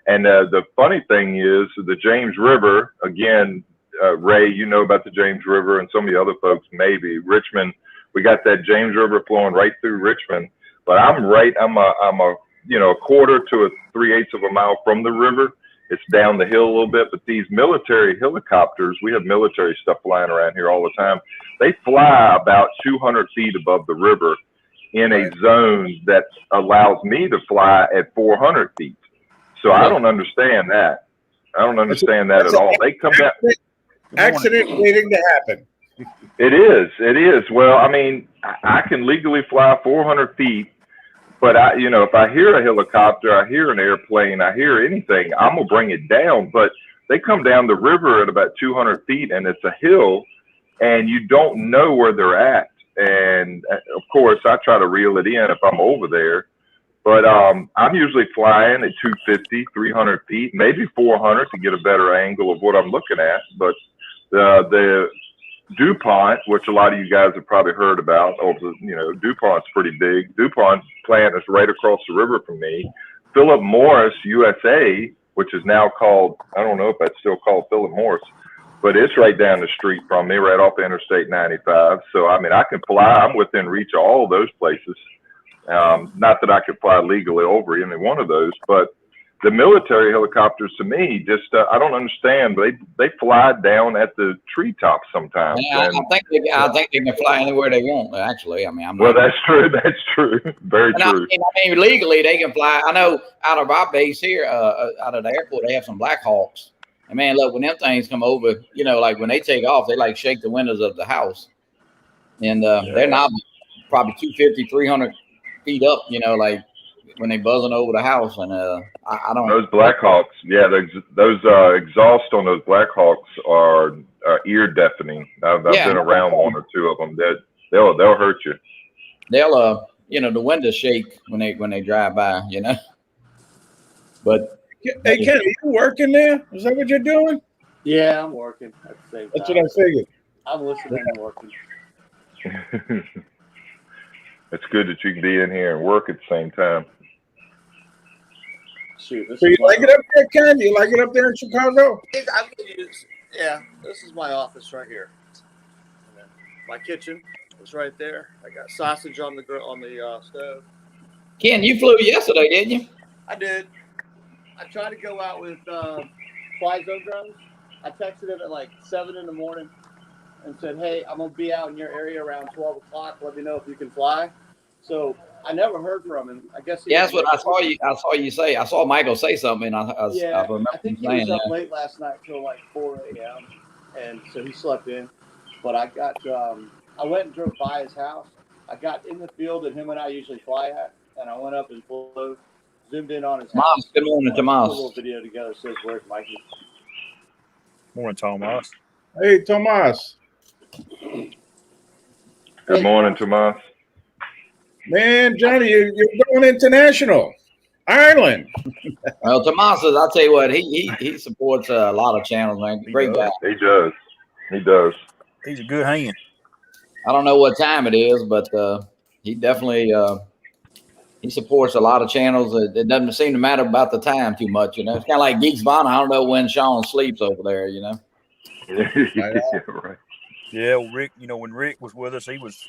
And the funny thing is, the James River, again, Ray, you know about the James River, and some of the other folks maybe. Richmond, we got that James River flowing right through Richmond, but I'm a a quarter to a 3/8 of a mile from the river. It's down the hill a little bit, but these military helicopters, we have military stuff flying around here all the time. They fly about 200 feet above the river in a zone that allows me to fly at 400 feet. So I don't understand that. I don't understand that at all. They come down. Accident waiting to happen. It is. It is. Well, I mean, I can legally fly 400 feet, but if I hear a helicopter, I hear an airplane, I hear anything, I'm gonna bring it down. But they come down the river at about 200 feet, and it's a hill, and you don't know where they're at. And of course, I try to reel it in if I'm over there. But I'm usually flying at 250, 300 feet, maybe 400 to get a better angle of what I'm looking at. But the DuPont, which a lot of you guys have probably heard about, DuPont's pretty big. DuPont's plant is right across the river from me. Philip Morris USA, which is now called, I don't know if that's still called Philip Morris, but it's right down the street from me, right off Interstate 95. So, I mean, I can fly. I'm within reach of all those places. Not that I could fly legally over any one of those, but the military helicopters, to me, just I don't understand. They fly down at the treetops sometimes. Yeah, I think they can fly anywhere they want. Actually, I mean, that's true. That's true. Very true. I mean, legally they can fly. I know out of our base here, out of the airport, they have some Black Hawks. And man, look, when them things come over, like when they take off, they like shake the windows of the house, and they're not probably 250, 300 feet up. Like when they buzzing over the house, and I don't. Those Black Hawks, yeah, those exhaust on those Black Hawks are ear deafening. I've been around one or two of them. They'll hurt you. They'll the windows shake when they drive by. But hey, Ken, are you working there? Is that what you're doing? Yeah, I'm working at the same time. That's what I figured. I'm listening and working. It's good that you can be in here and work at the same time. Shoot, So you like it up there, Ken? You like it up there in Chicago? Yeah, this is my office right here. And then my kitchen is right there. I got sausage on the stove. Ken, you flew yesterday, didn't you? I did. I tried to go out with fly zone drones. I texted him at like 7 in the morning and said, "Hey, I'm gonna be out in your area around 12 o'clock. Let me know if you can fly." So I never heard from him. I guess. Yeah, that's what I saw you. I saw you say. I saw Michael say something. I remember I think he was up late last night till like 4 a.m. and so he slept in. But I got. I went and drove by his house. I got in the field that him and I usually fly at, and I went up and flew, zoomed in on his house. Good morning, Tomas. A little video together. Says, "Where's Mikey?" Morning, Tomas. Hey, Tomas. Good morning, Tomas. Man, Johnny, you're going international. Ireland. Well, Tomas, I'll tell you what, he supports a lot of channels, man. Great guy. He does. He does. He's a good hand. I don't know what time it is, but he definitely he supports a lot of channels. It doesn't seem to matter about the time too much, It's kind of like Geeks Vana. I don't know when Sean sleeps over there, Yeah, right. Yeah, well, Rick. When Rick was with us, he was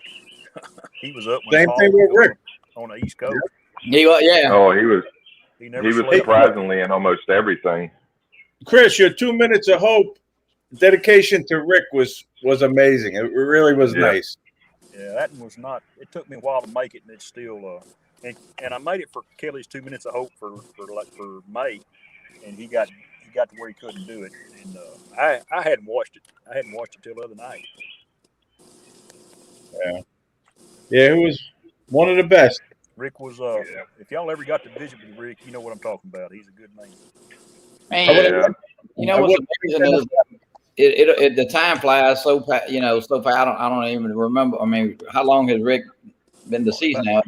up. Same thing with Rick on the East Coast. Yeah. Oh, he was never slept. Surprisingly in almost everything. Chris, your 2 minutes of hope dedication to Rick was amazing. It really was nice. Yeah, that one was not. It took me a while to make it, and it's still. And I made it for Kelly's 2 minutes of hope for May, and he got to where he couldn't do it, and I hadn't watched it. I hadn't watched it till the other night. Yeah, it was one of the best. Rick was. If y'all ever got to visit with Rick, you know what I'm talking about. He's a good man. Man, what's amazing is the time flies so fast. I don't even remember. I mean, how long has Rick been deceased now?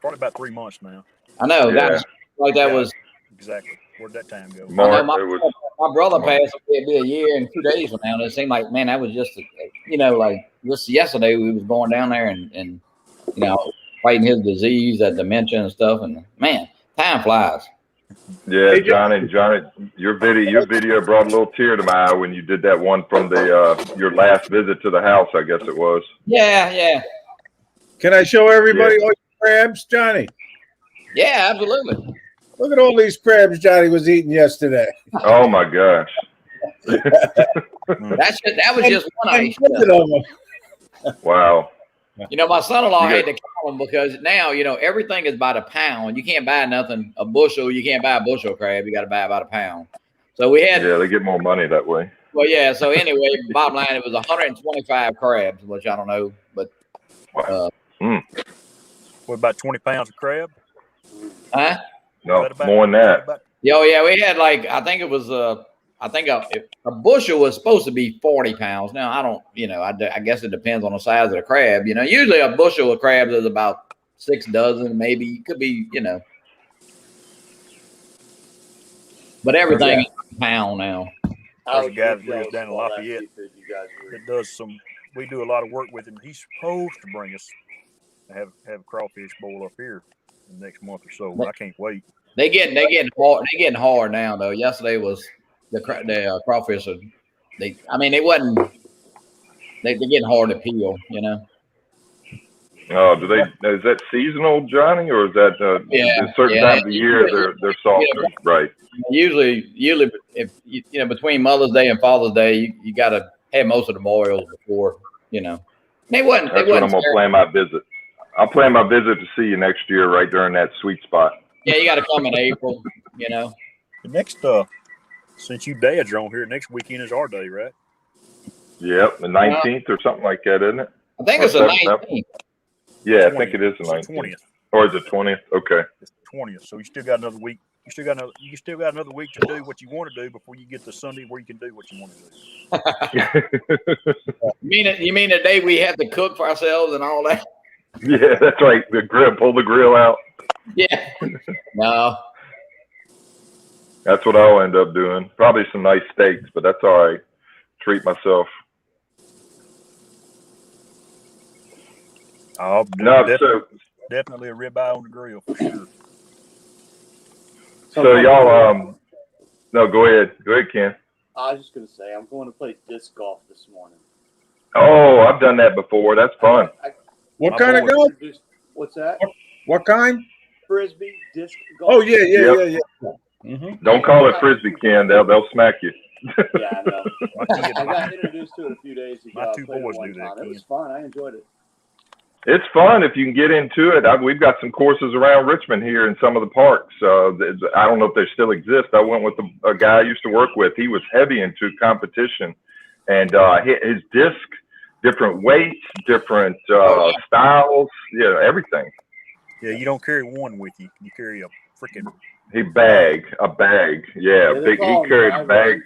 Probably about 3 months now. I know. Yeah. That was exactly. Where'd that time go? My brother passed. It'd be a year and 2 days from now. And it seemed like, man, that was just, like just yesterday we was going down there and fighting his disease, that dementia and stuff. And man, time flies. Yeah, Hey, Johnny, your video brought a little tear to my eye when you did that one from the your last visit to the house, I guess it was. Yeah. Can I show everybody all your crabs, Johnny? Yeah, absolutely. Look at all these crabs Johnny was eating yesterday. Oh my gosh. That was just one I used to. 100 of them. Wow. You know, my son-in-law You had got- to count them because now, you know, everything is by the pound. You can't buy nothing, a bushel. You can't buy a bushel crab. You got to buy about a pound. So we had, Yeah, they get more money that way. well, yeah. So anyway, bottom line, it was 125 crabs, which I don't know, but, What, about 20 pounds of crab? huh? No, Is that more than that. Oh, yeah, we had like, I think it was, I think a bushel was supposed to be 40 pounds. Now, I don't, you know, I guess it depends on the size of the crab. You know, usually a bushel of crabs is about 6 dozen, maybe. It could be, you know. But everything is a pound now. There's a guy that lives down in Lafayette that does some, we do a lot of work with him. He's supposed to bring us, have a crawfish boil up here in the next month or so. But I can't wait. They getting hard now though. Yesterday was the crawfish. They wasn't. They're getting hard to peel. You know. Oh, is that seasonal, Johnny, or is that at certain times of the year they're softer, right? Usually if you know between Mother's Day and Father's Day, you got to have most of the boils before you know. They wasn't. That's when I'm gonna plan my visit. I'll plan my visit to see you next year, right during that sweet spot. Yeah, you got to come in April. You know. The next, since you dads are on here, next weekend is our day, right? Yep, the 19th or something like that, isn't it? I think it's the 19th. Yeah, I think it is the 19th. Or is it 20th? Okay. It's the 20th. So you still got another week. You still got another week to do what you want to do before you get to Sunday where you can do what you want to do. You mean the day we have to cook for ourselves and all that? Yeah, that's right. Pull the grill out. Yeah. No. That's what I'll end up doing. Probably some nice steaks, but that's all right. Treat myself. Oh, definitely a ribeye on the grill for sure. So y'all, no, go ahead, Ken. I was just gonna say I'm going to play disc golf this morning. Oh, I've done that before. That's fun. What kind of golf? What's that? What kind? Frisbee disc golf. Oh yeah. Mm-hmm. Don't call it frisbee, Ken. They'll smack you. Yeah, I know. I got introduced to it a few days ago. My two boys do that. It was fun. I enjoyed it. It's fun if you can get into it. We've got some courses around Richmond here in some of the parks. I don't know if they still exist. I went with a guy I used to work with. He was heavy into competition, and his disc, different weights, different styles, everything. Yeah, you don't carry one with you. You carry a freaking a bag. Yeah, he carried a bag.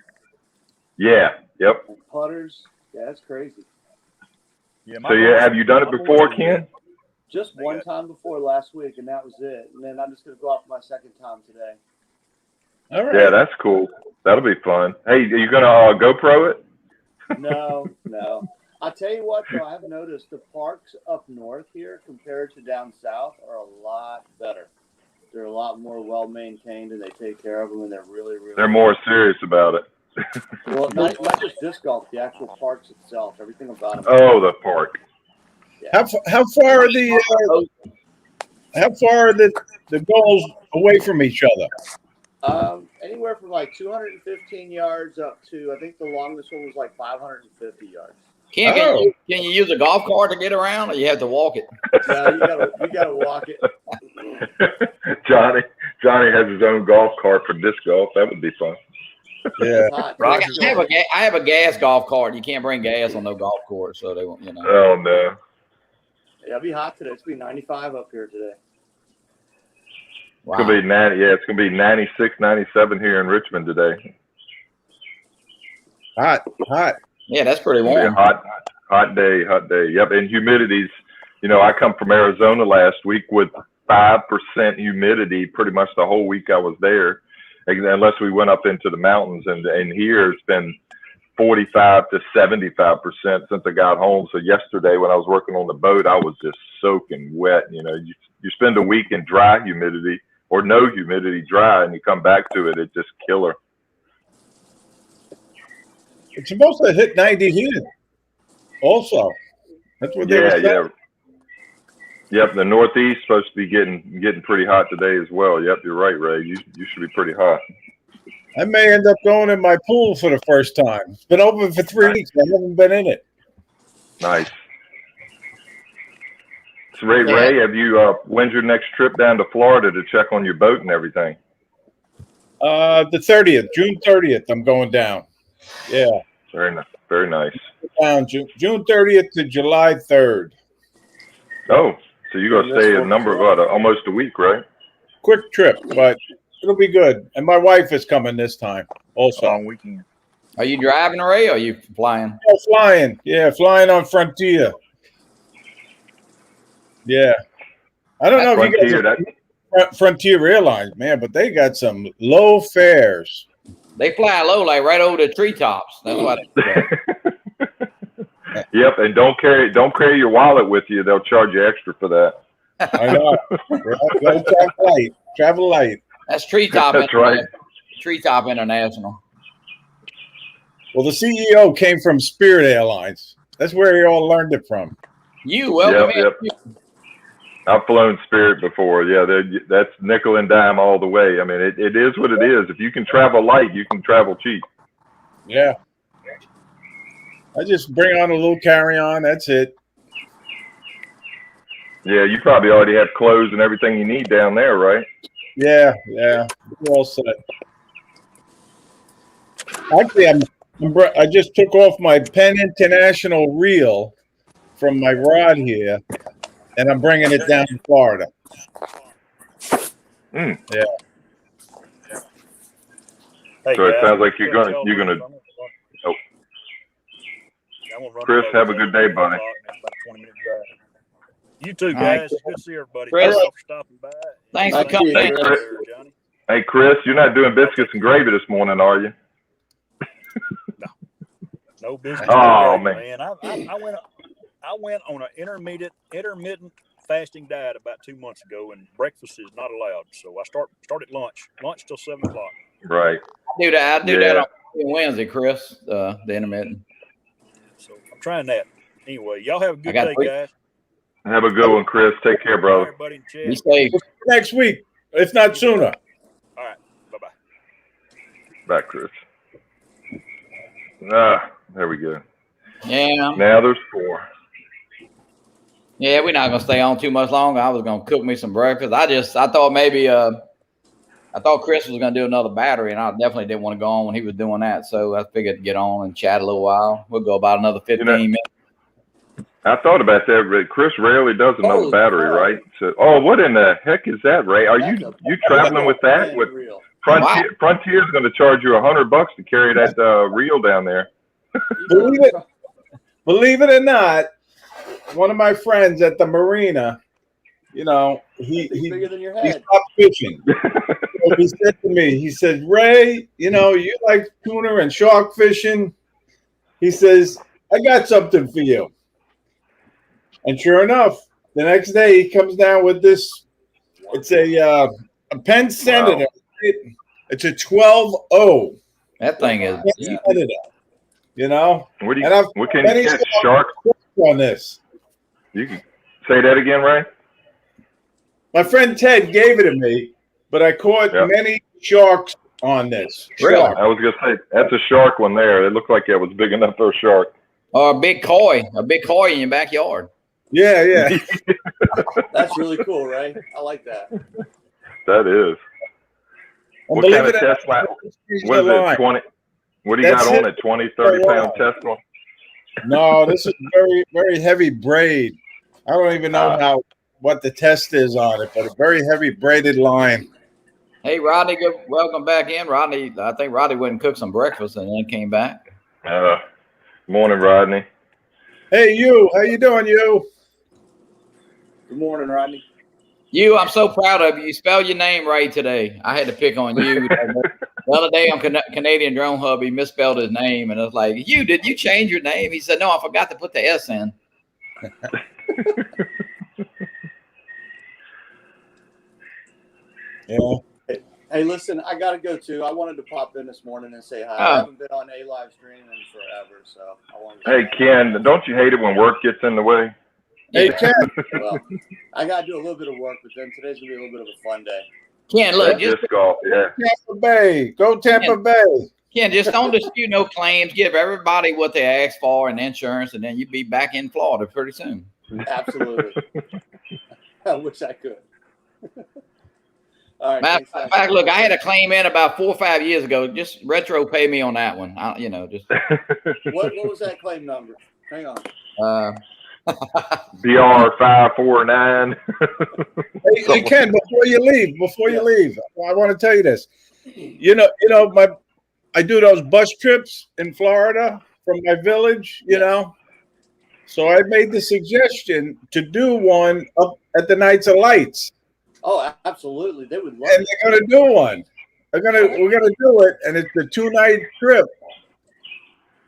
Yeah, yep. And putters. Yeah, that's crazy. Yeah, so have you done it before, Ken? Just one time before last week, and that was it. And then I'm just going to go out for my second time today. All right. Yeah, that's cool. That'll be fun. Hey, are you going to GoPro it? No. I'll tell you what, though, I've noticed the parks up north here compared to down south are a lot better. They're a lot more well-maintained, and they take care of them, and they're really, really They're more serious about it. Well, not just disc golf, the actual parks itself, everything about them. Oh, the park. Yeah. How far are the goals away from each other? Anywhere from like 215 yards up to, I think the longest one was like 550 yards. Can you use a golf cart to get around, or you have to walk it? No, you gotta walk it. Johnny has his own golf cart for disc golf. That would be fun. Yeah. I have a gas golf cart. You can't bring gas on no golf course, so they won't. You know. Oh no. Yeah, it'll be hot today. It's gonna be 95 up here today. Wow. It's gonna be 90. Yeah, it's gonna be 96, 97 here in Richmond today. Hot. Yeah, that's pretty warm. Hot day. Yep, and humidity's. I come from Arizona last week with 5% humidity pretty much the whole week I was there, unless we went up into the mountains. And here it's been 45 to 75% since I got home. So yesterday when I was working on the boat, I was just soaking wet. You spend a week in dry humidity, or no humidity, dry, and you come back to it, it's just killer. It's supposed to hit 90 here. Also, that's what they were saying. Yep, the Northeast supposed to be getting pretty hot today as well. Yep, you're right, Ray. You should be pretty hot. I may end up going in my pool for the first time. It's been open for 3 weeks. I haven't been in it. Nice. So Ray, have you when's your next trip down to Florida to check on your boat and everything? The 30th, June 30th, I'm going down. Yeah. Very nice. Very nice. Down June 30th to July 3rd. Oh, so you're gonna stay a number of almost a week, right? Quick trip, but it'll be good. And my wife is coming this time also. Long weekend. Are you driving, Ray, or are you flying? Oh, flying. Yeah, flying on Frontier. Yeah. I don't know if you guys Frontier Airlines, man, but they got some low fares. They fly low, like right over the treetops. That's why. Yep, and don't carry your wallet with you. They'll charge you extra for that. I know. Travel light. That's treetop. That's right. Treetop International. Well, the CEO came from Spirit Airlines. That's where he all learned it from. Welcome in. Yep. I've flown Spirit before. Yeah, that's nickel and dime all the way. I mean, it is what it is. If you can travel light, you can travel cheap. Yeah. I just bring on a little carry-on. That's it. Yeah, you probably already have clothes and everything you need down there, right? Yeah. We're all set. Actually, I just took off my Penn International reel from my rod here, and I'm bringing it down to Florida. Mm. Yeah. Hey, So it sounds like you're gonna. Oh. Chris, have a good day, buddy. You too, guys. Good to see everybody. Chris. Thanks for stopping by. Thanks for coming in. Johnny. Hey, Chris, you're not doing biscuits and gravy this morning, are you? No business. Oh, man. I went on an intermittent fasting diet about 2 months ago, and breakfast is not allowed. So I started lunch till 7 o'clock. Right. I do that on Wednesday, Chris. The intermittent. So I'm trying that. Anyway, y'all have a good day, guys. Have a good one, Chris. Take care, brother. Everybody in chat. Be safe. Next week, if not sooner. All right. Bye-bye. Bye, Chris. There we go. Yeah. Now there's 4. Yeah, we're not gonna stay on too much longer. I was gonna cook me some breakfast. I thought maybe I thought Chris was gonna do another battery, and I definitely didn't want to go on when he was doing that. So I figured to get on and chat a little while. We'll go about another 15 minutes. I thought about that, but Chris rarely does another battery, right? So, what in the heck is that, Ray? Are you traveling with that? With Frontier's going to charge you $100 to carry that reel down there. Believe it or not, one of my friends at the marina, he stopped fishing. So he said to me, he said, Ray, you like tuna and shark fishing? He says, I got something for you. And sure enough, the next day he comes down with this. It's a Penn Senator. Wow. It's a 12-0. That thing is. Senator, What can you catch? Shark on this. You can say that again, Ray. My friend Ted gave it to me, but I caught many sharks on this. Really? I was gonna say that's a shark one there. It looked like it was big enough for a shark. Or a big koi in your backyard. Yeah. That's really cool, Ray. I like that. That is. And what kind of test line? What is it, 20? What do you got on it, 20, 30-pound test line? No, this is very, very heavy braid. I don't even know what the test is on it, but a very heavy braided line. Hey, Rodney, welcome back in. Rodney, I think Rodney went and cooked some breakfast and then came back. Morning, Rodney. Hey, you. How you doing, you? Good morning, Rodney. I'm so proud of you. You spelled your name right today. I had to pick on you. The other day on Canadian Drone Hub, he misspelled his name, and I was like, did you change your name? He said, no, I forgot to put the S in. Yeah. Hey, listen, I got to go too. I wanted to pop in this morning and say hi. Oh. I haven't been on a live stream in forever, so I wanted to Hey, Ken, don't you hate it when work gets in the way? Hey, Ken. Well, I got to do a little bit of work, but then today's going to be a little bit of a fun day. Ken, look, just Disc golf, yeah. Tampa Bay. Go Tampa Bay. Ken, just don't dispute no claims. Give everybody what they asked for and insurance, and then you'd be back in Florida pretty soon. Absolutely. I wish I could. All right. Matter of fact, look, I had a claim in about 4 or 5 years ago. Just retro pay me on that one. Just What was that claim number? Hang on. BR 549. Hey, Ken, before you leave, I want to tell you this. I do those bus trips in Florida from my village, So I made the suggestion to do one up at the Nights of Lights. Oh, absolutely. They would love And they're going to do one. We're going to do it, and it's a 2-night trip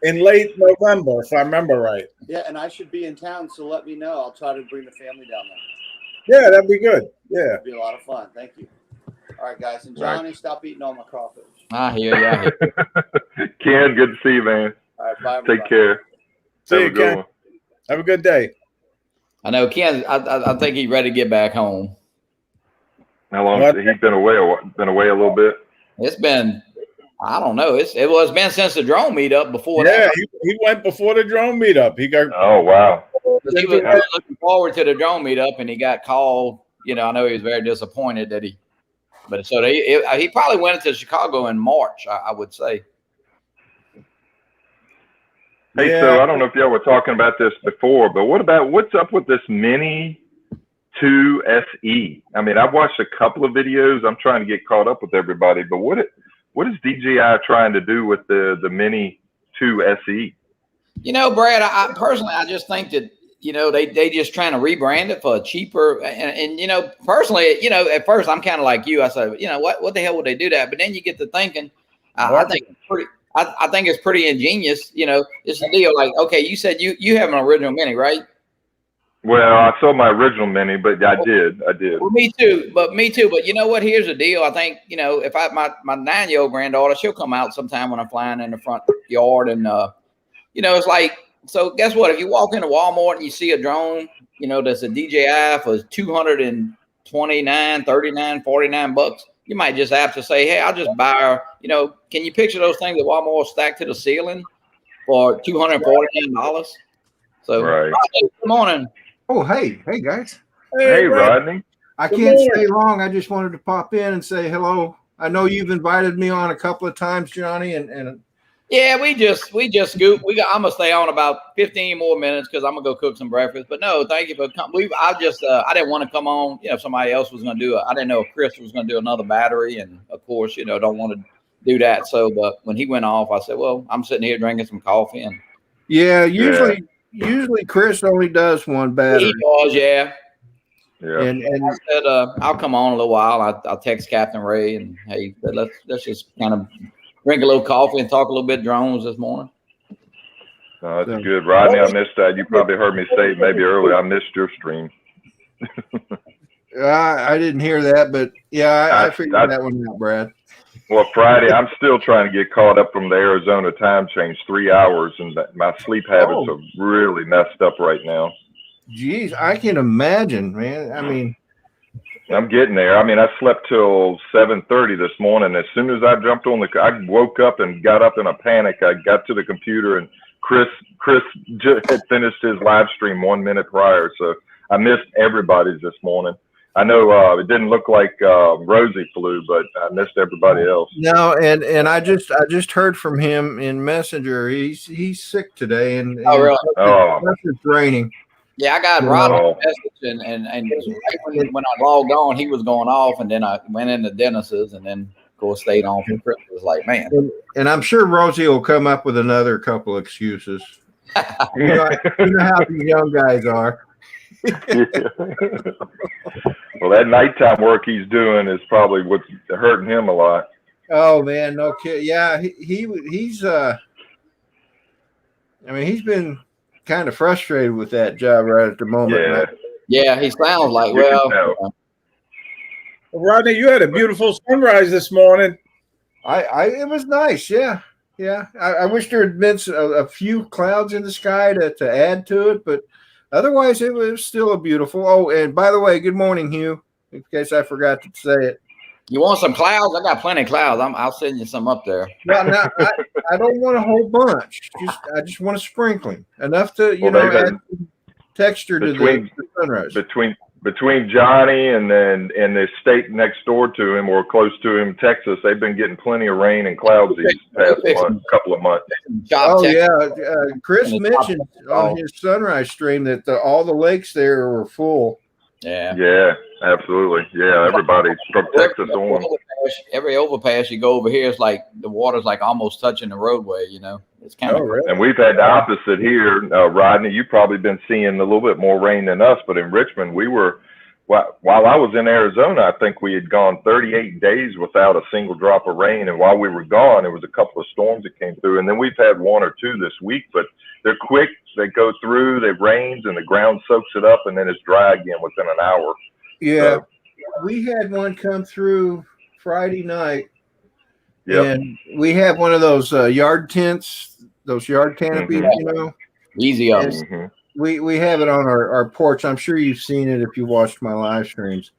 in late November, if I remember right. Yeah, and I should be in town, so let me know. I'll try to bring the family down there. Yeah, that'd be good. Yeah. It'd be a lot of fun. Thank you. All right, guys. And Johnny, stop eating all my crawfish. I hear you. Ken, good to see you, man. All right, bye. Everybody. Take care. See Have you, a good Ken. one. Have a good day. I know Ken. I think he's ready to get back home. How long has he been away? Been away a little bit? It's been, I don't know. It's been since the drone meetup before Yeah, that. he went before the drone meetup. He got. Oh, wow. He was really looking forward to the drone meetup, and he got called. I know he was very disappointed that he probably went to Chicago in March, I would say. Hey, Yeah. so I don't know if y'all were talking about this before, but what's up with this Mini 2 SE? I mean, I've watched a couple of videos. I'm trying to get caught up with everybody, but what is DJI trying to do with the Mini 2 SE? Brad, I personally, I just think that, they just trying to rebrand it for a cheaper, and personally, at first I'm kind of like you. I said, what the hell would they do that? But then you get to thinking, I think it's pretty ingenious. It's a deal like, okay, you said you have an original Mini, right? Well, I saw my original Mini, but I did. Well, me too. But you know what? Here's the deal. I think, if my 9-year-old granddaughter, she'll come out sometime when I'm flying in the front yard, and it's like, so guess what? If you walk into Walmart and you see a drone, that's a DJI for $229, $39, $49, you might just have to say, hey, I'll just buy her. Can you picture those things that Walmart stacked to the ceiling for $249? So, Right. Good morning. Oh, hey guys. Hey, Rodney. I Good can't morning. stay long. I just wanted to pop in and say hello. I know you've invited me on a couple of times, Johnny, and Yeah, we just scoop. I'm gonna stay on about 15 more minutes because I'm gonna go cook some breakfast. But no, thank you for coming. I didn't want to come on. If somebody else was gonna do it, I didn't know if Chris was gonna do another battery, and of course, don't want to do that. So, but when he went off, I said, well, I'm sitting here drinking some coffee, and yeah, usually Chris only does one battery. he was, yeah. Yeah. And I said, I'll come on a little while. I'll text Captain Ray, and hey, let's just kind of drink a little coffee and talk a little bit drones this morning. That's good. Rodney, I missed that. You probably heard me say maybe earlier, I missed your stream. I didn't hear that, but yeah, I figured that one out, Brad. Well, Friday, I'm still trying to get caught up from the Arizona time change, 3 hours, and my sleep habits are really messed up right now. Geez, I can imagine, man. I mean, I'm getting there. I mean, I slept till 7:30 this morning. As soon as I jumped on I woke up and got up in a panic. I got to the computer, and Chris just had finished his live stream 1 minute prior, so I missed everybody's this morning. I know it didn't look like Rosie flew, but I missed everybody else. no, and I just heard from him in Messenger. He's sick today, and Oh, really? Oh. it's raining. Yeah, I got Rod's message, and right when I logged on, he was going off, and then I went into Dennis's, and then of course stayed on for Christmas. It was like, man. And I'm sure Rosie will come up with another couple excuses. You know how these young guys are. Well, that nighttime work he's doing is probably what's hurting him a lot. Oh man, no kid. Yeah, he's I mean, he's been kind of frustrated with that job right at the moment. Yeah. Right? Yeah, he sounds like, You can well, tell. Rodney, you had a beautiful sunrise this morning. It was nice. Yeah. I wish there had been a few clouds in the sky to add to it, but otherwise it was still a beautiful. Oh, and by the way, good morning, Hugh. In case I forgot to say it. You want some clouds? I got plenty of clouds. I'll send you some up there. Well, now I don't want a whole bunch. I just want a sprinkling, enough to add texture to the sunrise. Between Johnny and the state next door to him or close to him, Texas, they've been getting plenty of rain and clouds these past couple of months. Oh yeah, Chris mentioned on his sunrise stream that all the lakes there were full. Yeah, absolutely. Yeah, everybody from Texas on. Every overpass you go over here, it's like the water's like almost touching the roadway. It's kind of. Really? And we've had the opposite here, Rodney. You've probably been seeing a little bit more rain than us, but in Richmond, we were. While I was in Arizona, I think we had gone 38 days without a single drop of rain. And while we were gone, there was a couple of storms that came through. And then we've had one or two this week, but they're quick. They go through, they rains, and the ground soaks it up, and then it's dry again within an hour. Yeah, we had one come through Friday night. And we have one of those yard tents, those yard canopies, Easy up. We have it on our porch. I'm sure you've seen it if you watched my live streams.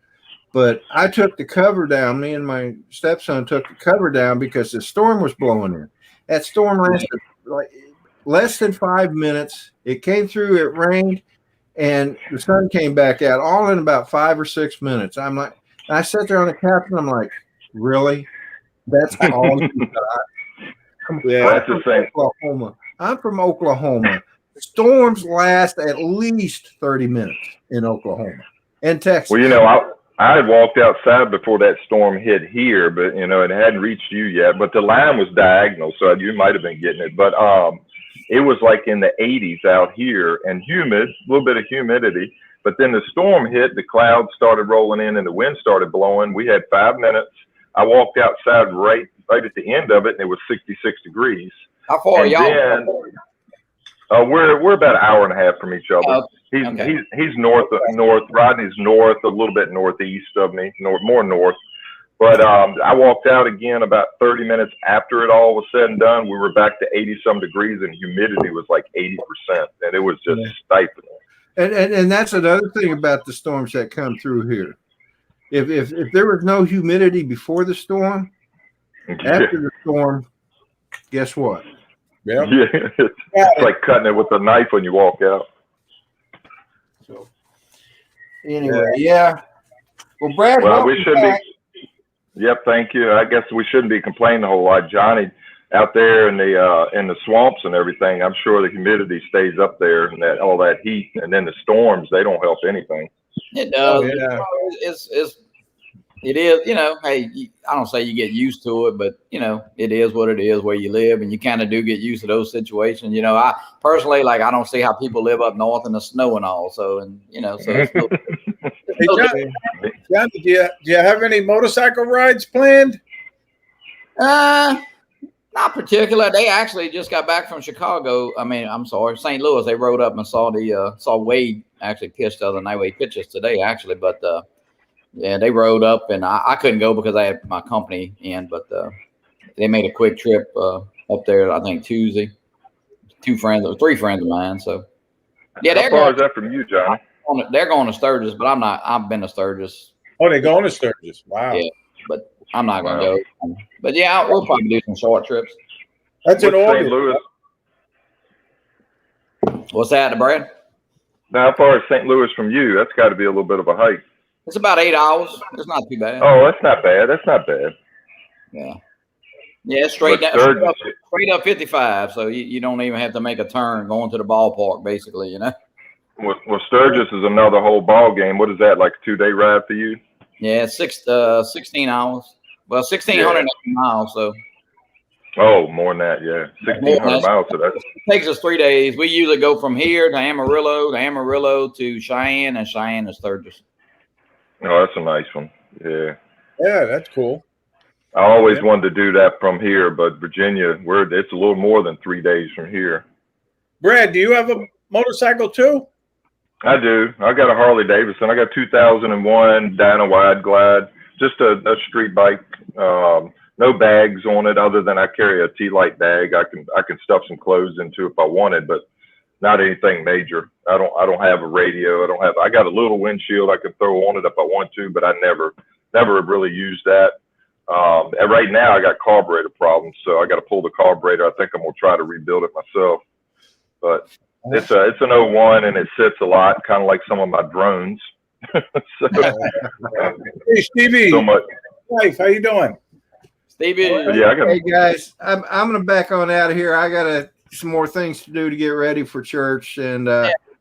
But I took the cover down. Me and my stepson took the cover down because the storm was blowing in. That storm lasted like less than 5 minutes. It came through, it rained, and the sun came back out all in about 5 or 6 minutes. I'm like, I sat there on the couch and I'm like, really? That's all you got? That's the same. Oklahoma. I'm from Oklahoma. Storms last at least 30 minutes in Oklahoma and Texas. Well, I had walked outside before that storm hit here, but it hadn't reached you yet. But the line was diagonal, so you might have been getting it. But it was like in the 80s out here and humid, a little bit of humidity. But then the storm hit, the clouds started rolling in, and the wind started blowing. We had 5 minutes. I walked outside right at the end of it, and it was 66 degrees. How far are y'all? We're about an hour and a half from each other. He's north. Rodney's north, a little bit northeast of me, more north. But I walked out again about 30 minutes after it all was said and done. We were back to 80-some degrees, and humidity was like 80%, and it was just stifling. And that's another thing about the storms that come through here. If there was no humidity before the storm, after the storm, guess what? Yeah. It's like cutting it with a knife when you walk out. So anyway, Well, Brad, we should be. Yep, thank you. I guess we shouldn't be complaining a whole lot, Johnny. Out there in the swamps and everything, I'm sure the humidity stays up there, and all that heat, and then the storms, they don't help anything. It does. It is, hey, I don't say you get used to it, but, it is what it is where you live, and you kind of do get used to those situations. I personally, I don't see how people live up north in the snow and all. So, so it's still, Hey, John, do you have any motorcycle rides planned? Not particular. They actually just got back from Chicago. I'm sorry, St. Louis. They rode up and saw Wade actually pitch the other night. Wade pitches today, actually, but they rode up, and I couldn't go because I had my company in, but they made a quick trip up there, I think Tuesday. 3 friends of mine. So how far is that from you, John? They're going to Sturgis, but I'm not. I've been to Sturgis. Oh, they're going to Sturgis. Wow. Yeah, but I'm not going to go. But we'll probably do some short trips. That's in August. St. Louis. What's that, Brad? Now, how far is St. Louis from you? That's got to be a little bit of a hike. It's about 8 hours. It's not too bad. Oh, that's not bad. Yeah, straight up 55. So you don't even have to make a turn going to the ballpark, basically. Well, Sturgis is another whole ball game. What is that, like a 2-day ride for you? Yeah, 16 hours. Well, 1,600 miles. So. Oh, more than that, yeah. 1,600 miles. So that takes us 3 days. We usually go from here to Amarillo to Cheyenne, and Cheyenne to Sturgis. Oh, that's a nice one. Yeah. Yeah, that's cool. I always wanted to do that from here, but Virginia, it's a little more than 3 days from here. Brad, do you have a motorcycle too? I do. I got a Harley Davidson. I got 2001 Dyna Wide Glide. just a street bike. No bags on it other than I carry a T-Light bag. I can stuff some clothes into if I wanted, but not anything major. I don't have a radio. I got a little windshield I can throw on it if I want to, but I never have really used that. And right now I got carburetor problems, so I got to pull the carburetor. I think I'm gonna try to rebuild it myself. But it's an 01 and it sits a lot, kind of like some of my drones. So, Hey, Stevie. so much. Wife, how you doing? Stevie. Yeah, I got. Hey guys, I'm gonna back on out of here. I got some more things to do to get ready for church. And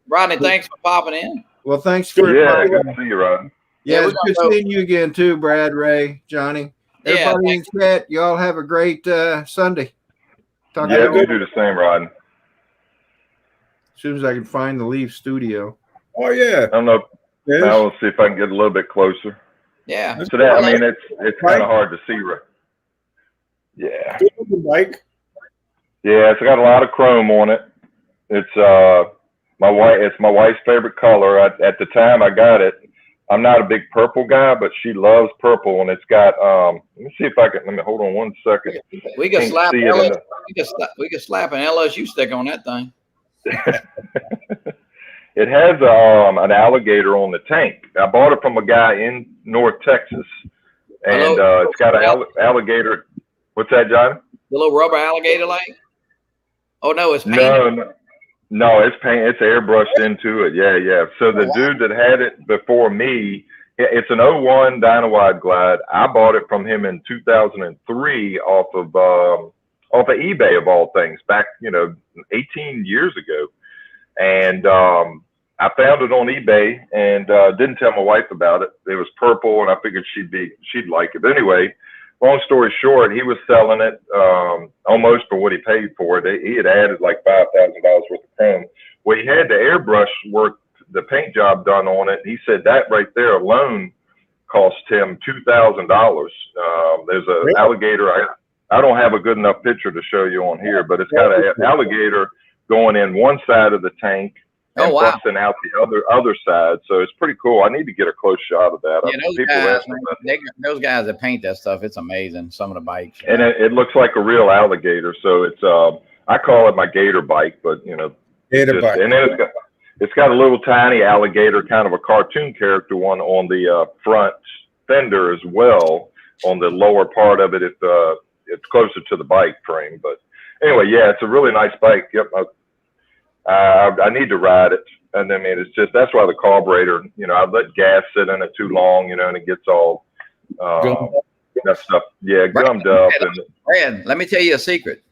Rodney, thanks for popping in. well, thanks for Yeah, good to see you, Rod. yeah, Yeah, it's good seeing you again too, Brad, Ray, Johnny. Yeah, Everybody in chat, y'all have a great Sunday. Talk Yeah, to we you do the same, Rod. as soon as I can find the Leaf studio. Oh yeah. I don't know. Yes. Now we'll see if I can get a little bit closer. yeah. So that, I mean, it's kind of hard to see, right? Yeah. Good looking bike. Yeah, it's got a lot of chrome on it. It's my wife's favorite color. At the time I got it, I'm not a big purple guy, but she loves purple, and it's got let me see if I can. Let me hold on one second. We could Can't slap see it in the- we could slap an LSU stick on that thing. It has an alligator on the tank. I bought it from a guy in North Texas, and it's got an alligator. What's that, John? The little rubber alligator like? Oh no, it's painted. No, it's paint. It's airbrushed into it. Yeah. So the dude that had it before me, it's an 01 Dyna Wide Glide. I bought it from him in 2003 off of eBay of all things, back 18 years ago, and I found it on eBay and didn't tell my wife about it. It was purple, and I figured she'd like it. But anyway, long story short, he was selling it almost for what he paid for it. He had added like $5,000 worth of chrome. Well, he had the airbrush work, the paint job done on it. He said that right there alone cost him $2,000. There's an alligator. I don't have a good enough picture to show you on here, but it's got an alligator going in one side of the tank and busting out the other side. So it's pretty cool. I need to get a close shot of that. Yeah, those guys that paint that stuff, it's amazing. Some of the bikes. And it looks like a real alligator. So it's I call it my gator bike, but Gator bike. And then it's got a little tiny alligator, kind of a cartoon character one on the front fender as well. On the lower part of it, it's closer to the bike frame. But anyway, yeah, it's a really nice bike. Yep. I need to ride it, and I mean, that's why the carburetor, I let gas sit in it too long, and it gets all that stuff, gummed up. And Brad, let me tell you a secret: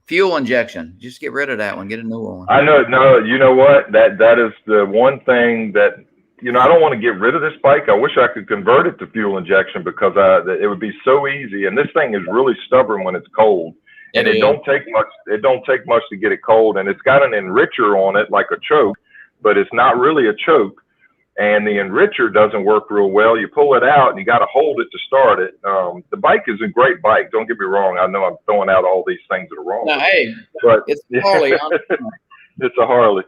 fuel injection. Just get rid of that one. Get a newer one. I know. No, you know what? That is the one thing that I don't want to get rid of this bike. I wish I could convert it to fuel injection because it would be so easy. And this thing is really stubborn when it's cold. And it don't take much. It don't take much to get it cold, and it's got an enricher on it, like a choke, but it's not really a choke. And the enricher doesn't work real well. You pull it out, and you got to hold it to start it. The bike is a great bike. Don't get me wrong. I know I'm throwing out all these things that are wrong. No, hey, but it's a Harley. It's a Harley.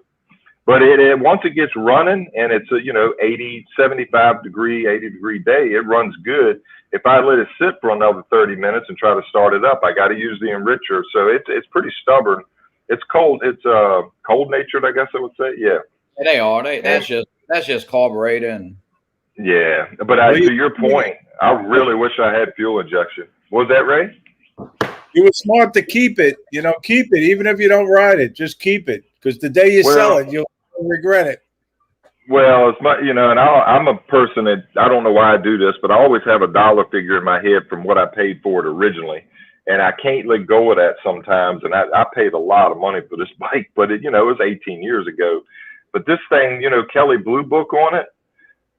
But it once it gets running, and it's a 80, 75 degree, 80 degree day, it runs good. If I let it sit for another 30 minutes and try to start it up, I got to use the enricher. So it's pretty stubborn. It's cold. It's cold natured, I guess I would say. Yeah. They are. That's just carburetor and. Yeah, but to your point, I really wish I had fuel injection. Was that Ray? You were smart to keep it. Keep it even if you don't ride it. Just keep it because the day you sell it, you'll regret it. Well, it's my, and I'm a person that I don't know why I do this, but I always have a dollar figure in my head from what I paid for it originally, and I can't let go of that sometimes. And I paid a lot of money for this bike, but it was 18 years ago. But this thing, Kelly Blue Book on it,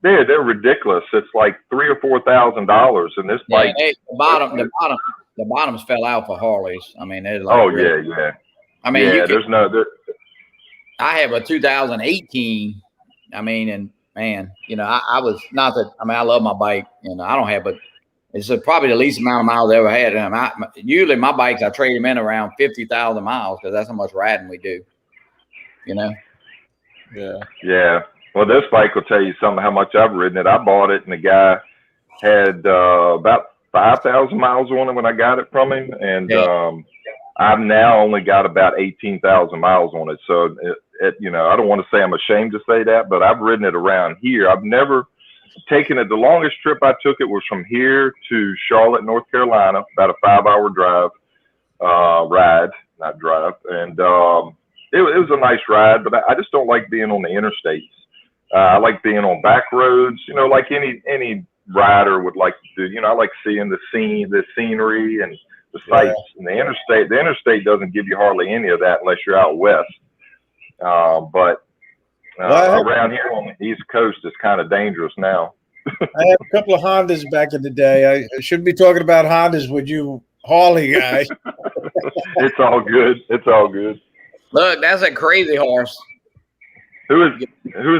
they're ridiculous. It's like $3,000 or $4,000, and this bike. The bottoms fell out for Harleys. I mean, they're like. Oh yeah. I mean, I have a 2018. I mean, and man, I was not that. I mean, I love my bike, I don't have, but it's probably the least amount of miles I ever had. And usually my bikes, I trade them in around 50,000 miles because that's how much riding we do. Yeah. Yeah. Well, this bike will tell you something how much I've ridden it. I bought it, and the guy had about 5,000 miles on it when I got it from him, and I've now only got about 18,000 miles on it. So, you know, I don't want to say I'm ashamed to say that, but I've ridden it around here. I've never taken it. The longest trip I took it was from here to Charlotte, North Carolina, about a 5-hour ride, not drive. And it was a nice ride, but I just don't like being on the interstates. I like being on back roads, you know, like any rider would like to do. You know, I like seeing the scenery and the sights. And the interstate doesn't give you hardly any of that unless you're out west. But around here on the East Coast, it's kind of dangerous now. I had a couple of Hondas back in the day. I shouldn't be talking about Hondas with you Harley guy. It's all good. It's all good. Look, that's a crazy horse. Who is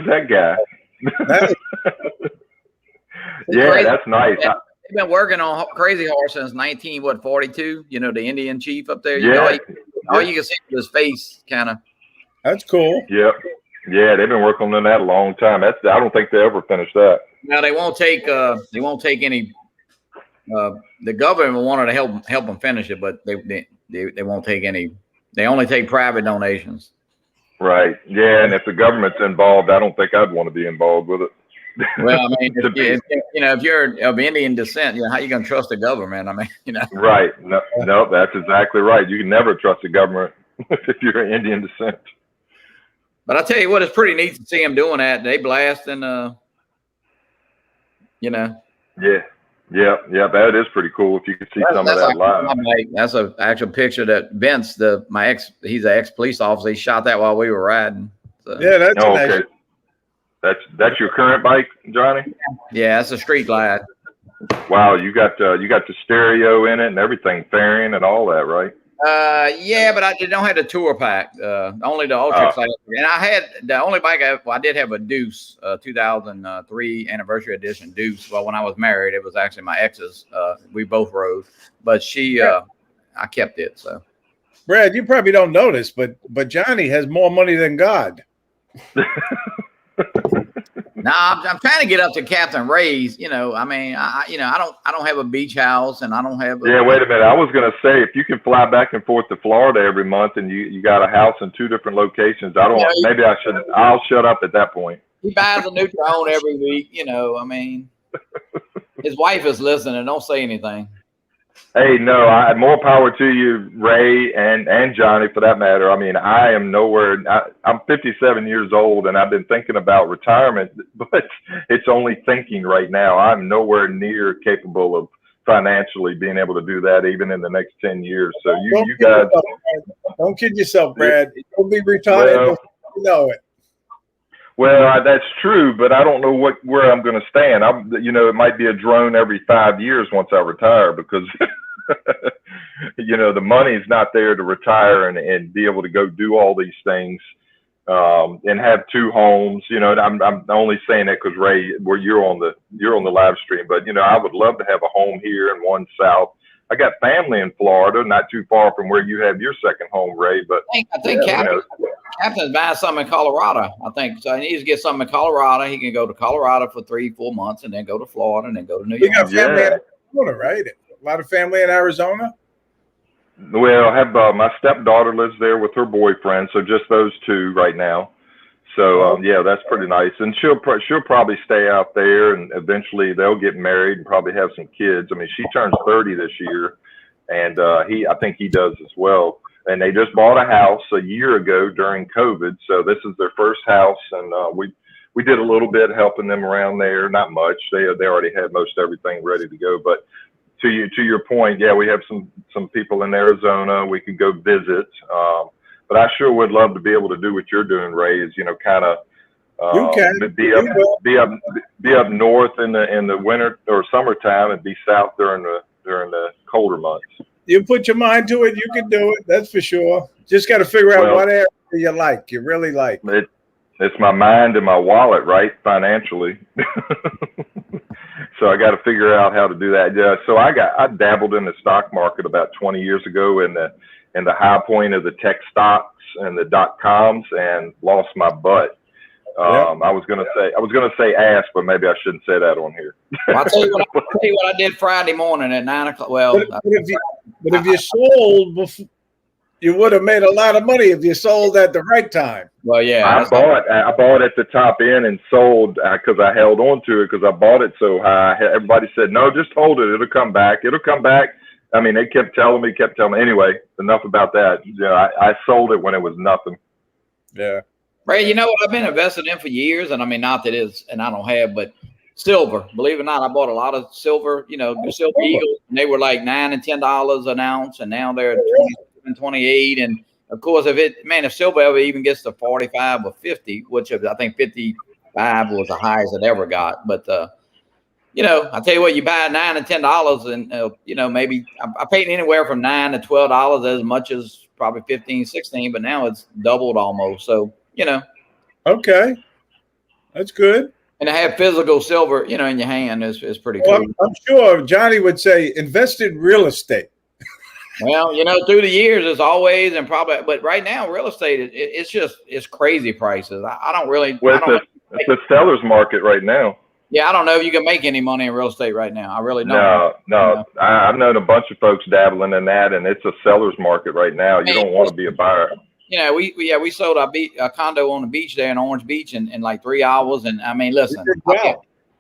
that guy? Yeah, Crazy. that's nice. They've been working on Crazy Horse since 1942. You know, the Indian chief up there. Yeah. All you can see is his face, kind of. That's cool. Yep. Yeah, they've been working on that a long time. I don't think they ever finished that. Now they won't take any. The government wanted to help them finish it, but they won't take any. They only take private donations. Right. Yeah, and if the government's involved, I don't think I'd want to be involved with it. Well, I mean, if you're of Indian descent, you know, how you gonna trust the government? I mean, you know. Right. No, that's exactly right. You can never trust the government if you're Indian descent. But I tell you what, it's pretty neat to see them doing that. They blast and you know. Yeah, that is pretty cool if you could see some of that live. That's an actual picture that Vince, he's an ex-police officer. He shot that while we were riding. So. Yeah, that's okay. That's your current bike, Johnny? Yeah, that's a Street Glide. Wow, you got the stereo in it and everything, fairing and all that, right? Yeah, but I don't have the tour pack. Only the Ultra Classic. And I had the only bike I did have a Deuce, 2003 anniversary edition Deuce. Well, when I was married, it was actually my ex's. We both rode, but I kept it. So, Brad, you probably don't know this, but Johnny has more money than God. No, I'm trying to get up to Captain Ray's. You know, I mean, I don't have a beach house, and I don't have. Yeah, wait a minute. I was gonna say if you can fly back and forth to Florida every month, and you got a house in 2 different locations, I'll shut up at that point. He buys a new drone every week. You know, I mean, his wife is listening. Don't say anything. Hey, no, more power to you, Ray, and Johnny, for that matter. I mean, I am nowhere. I'm 57 years old, and I've been thinking about retirement, but it's only thinking right now. I'm nowhere near capable of financially being able to do that, even in the next 10 years. So you guys, don't kid yourself, Brad. You'll be retired before you know it. Well, that's true, but I don't know where I'm going to stand. It might be a drone every 5 years once I retire because, the money's not there to retire and be able to go do all these things and have 2 homes. You know, I'm only saying that because Ray, you're on the live stream, but I would love to have a home here and one south. I got family in Florida, not too far from where you have your second home, Ray. But I think Captain's buying something in Colorado. I think so. He needs to get something in Colorado. He can go to Colorado for 3-4 months, and then go to Florida, and then go to New York. You got family in Arizona, right? A lot of family in Arizona. Well, I have my stepdaughter lives there with her boyfriend, so just those 2 right now. So yeah, that's pretty nice, and she'll probably stay out there, and eventually they'll get married and probably have some kids. I mean, she turns 30 this year, and I think he does as well. And they just bought a house a year ago during COVID, so this is their first house, and we did a little bit helping them around there, not much. They already had most everything ready to go. But to your point, yeah, we have some people in Arizona we could go visit. But I sure would love to be able to do what you're doing, Ray. Is kind of be up north in the winter or summertime, and be south during the colder months. You put your mind to it, you can do it. That's for sure. Just got to figure out what area you really like. It's my mind and my wallet, right? Financially. So I got to figure out how to do that. Yeah. So I dabbled in the stock market about 20 years ago in the high point of the tech stocks and the .coms, and lost my butt. I was gonna say ask, but maybe I shouldn't say that on here. Well, I'll tell you what I did Friday morning at 9 o'clock. Well, But if you sold before, you would have made a lot of money if you sold at the right time. well, yeah. I bought at the top end and sold because I held on to it because I bought it so high. Everybody said, no, just hold it. It'll come back. It'll come back. I mean, they kept telling me. Anyway, enough about that. I sold it when it was nothing. Yeah. Ray, you know what I've been invested in for years, and I mean, not that it's, and I don't have, but silver. Believe it or not, I bought a lot of silver. Silver Eagles, and they were like $9 and $10 an ounce, and now they're 27, 28. And of course, if silver ever even gets to 45 or 50, which I think 55 was the highest it ever got, but I tell you what, you buy $9 and $10, and maybe I paid anywhere from $9 to $12, as much as probably 15, 16, but now it's doubled almost. So. Okay, that's good. And to have physical silver, in your hand is pretty cool. Well, I'm sure Johnny would say invest in real estate. Well, through the years, it's always and probably, but right now, real estate it's crazy prices. I don't really. Well, it's a seller's market right now. Yeah, I don't know if you can make any money in real estate right now. I really don't. No. I've known a bunch of folks dabbling in that, and it's a seller's market right now. You don't want to be a buyer. We sold a condo on the beach there in Orange Beach in like 3 hours. And I mean, listen,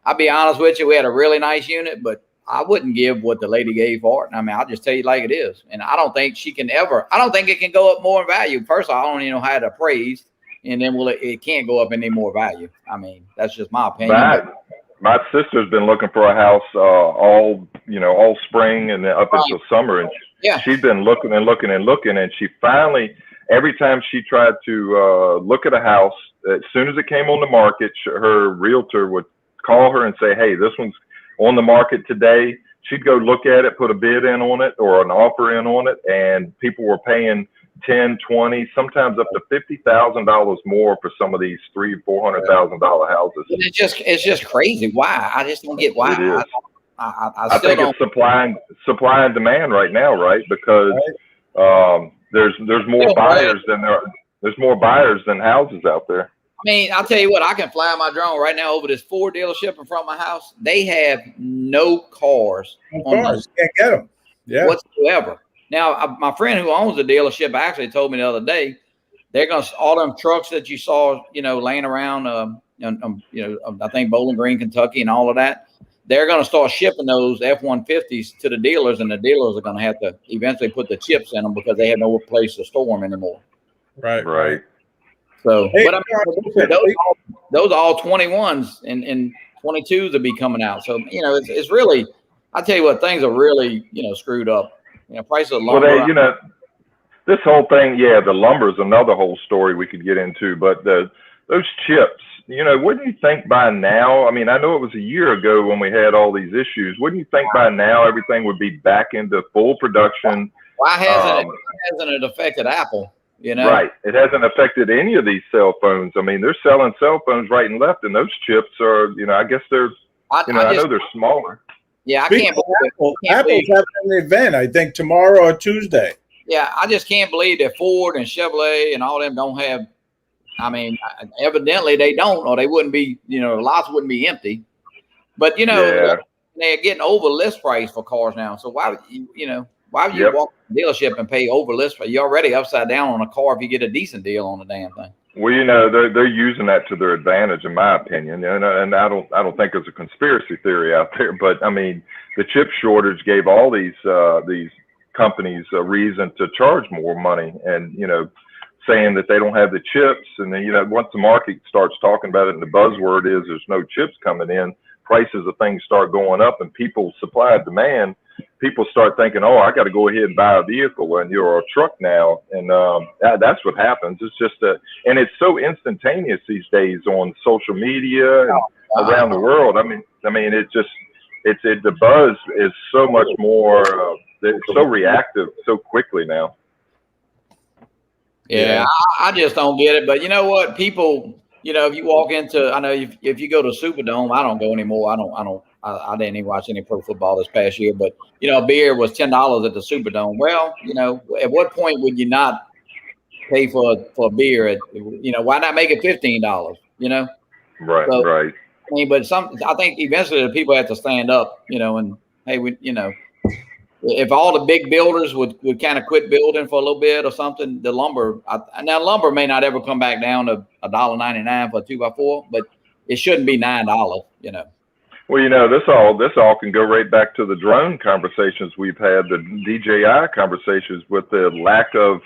I'll be honest with you. We had a really nice unit, but I wouldn't give what the lady gave for it. I mean, I'll just tell you like it is. And I don't think I don't think it can go up more in value. First of all, I don't even know how to appraise. And then it can't go up any more value. I mean, that's just my opinion. My sister's been looking for a house all spring and up until summer. And she's been looking and looking and looking. And she finally, every time she tried to look at a house, as soon as it came on the market, her realtor would call her and say, hey, this one's on the market today. She'd go look at it, put a bid in on it or an offer in on it, and people were paying $10, $20, sometimes up to $50,000 more for some of these $300,000-$400,000 houses. It's just crazy. Why? I just don't get why. It is. I think it's supply and demand right now, right? Because there's more buyers there's more buyers than houses out there. I mean, I'll tell you what, I can fly my drone right now over this Ford dealership in front of my house. They have no cars. Can't get them. Yeah. Whatsoever. Now, my friend who owns the dealership actually told me the other day, they're going to, all them trucks that you saw, laying around, I think Bowling Green, Kentucky and all of that, they're going to start shipping those F-150s to the dealers, and the dealers are going to have to eventually put the chips in them because they have no place to store them anymore. Right. So, but I mean, those are all 21s and 22s will be coming out. So, it's really, I tell you what, things are really, screwed up. Price of lumber. Well, this whole thing, the lumber is another whole story we could get into. But those chips, wouldn't you think by now? I mean, I know it was a year ago when we had all these issues. Wouldn't you think by now everything would be back into full production? Why hasn't it affected Apple? Right. It hasn't affected any of these cell phones. I mean, they're selling cell phones right and left, and those chips are, I guess they're, I know they're smaller. Yeah, I can't believe Apple's having an event, I think, tomorrow or Tuesday. Yeah, I just can't believe that Ford and Chevrolet and all them don't have. I mean, evidently they don't, or they wouldn't be. Lots wouldn't be empty. But they're getting over list price for cars now. So why would you? Why would you walk to the dealership and pay over list price? You're already upside down on a car if you get a decent deal on the damn thing. Well, they're using that to their advantage, in my opinion, and I don't think there's a conspiracy theory out there, but I mean, the chip shortage gave all these companies a reason to charge more money, and saying that they don't have the chips, and then once the market starts talking about it, and the buzzword is there's no chips coming in, prices of things start going up, and people supply and demand. People start thinking, oh, I got to go ahead and buy a vehicle or a truck now. And that's what happens. It's just and it's so instantaneous these days on social media and around the world. I mean, the buzz is so much more, it's so reactive so quickly now. Yeah, I just don't get it. But you know what? People, if you walk into, I know if you go to Superdome, I don't go anymore. I didn't even watch any pro football this past year, but a beer was $10 at the Superdome. Well, at what point would you not pay for a beer? Why not make it $15? you know. Right, So, right. I mean, but I think eventually the people have to stand up, you know, and hey, if all the big builders would kind of quit building for a little bit or something, the lumber now lumber may not ever come back down to $1.99 for a 2x4, but it shouldn't be $9, you know. Well, this all can go right back to the drone conversations we've had, the DJI conversations with the lack of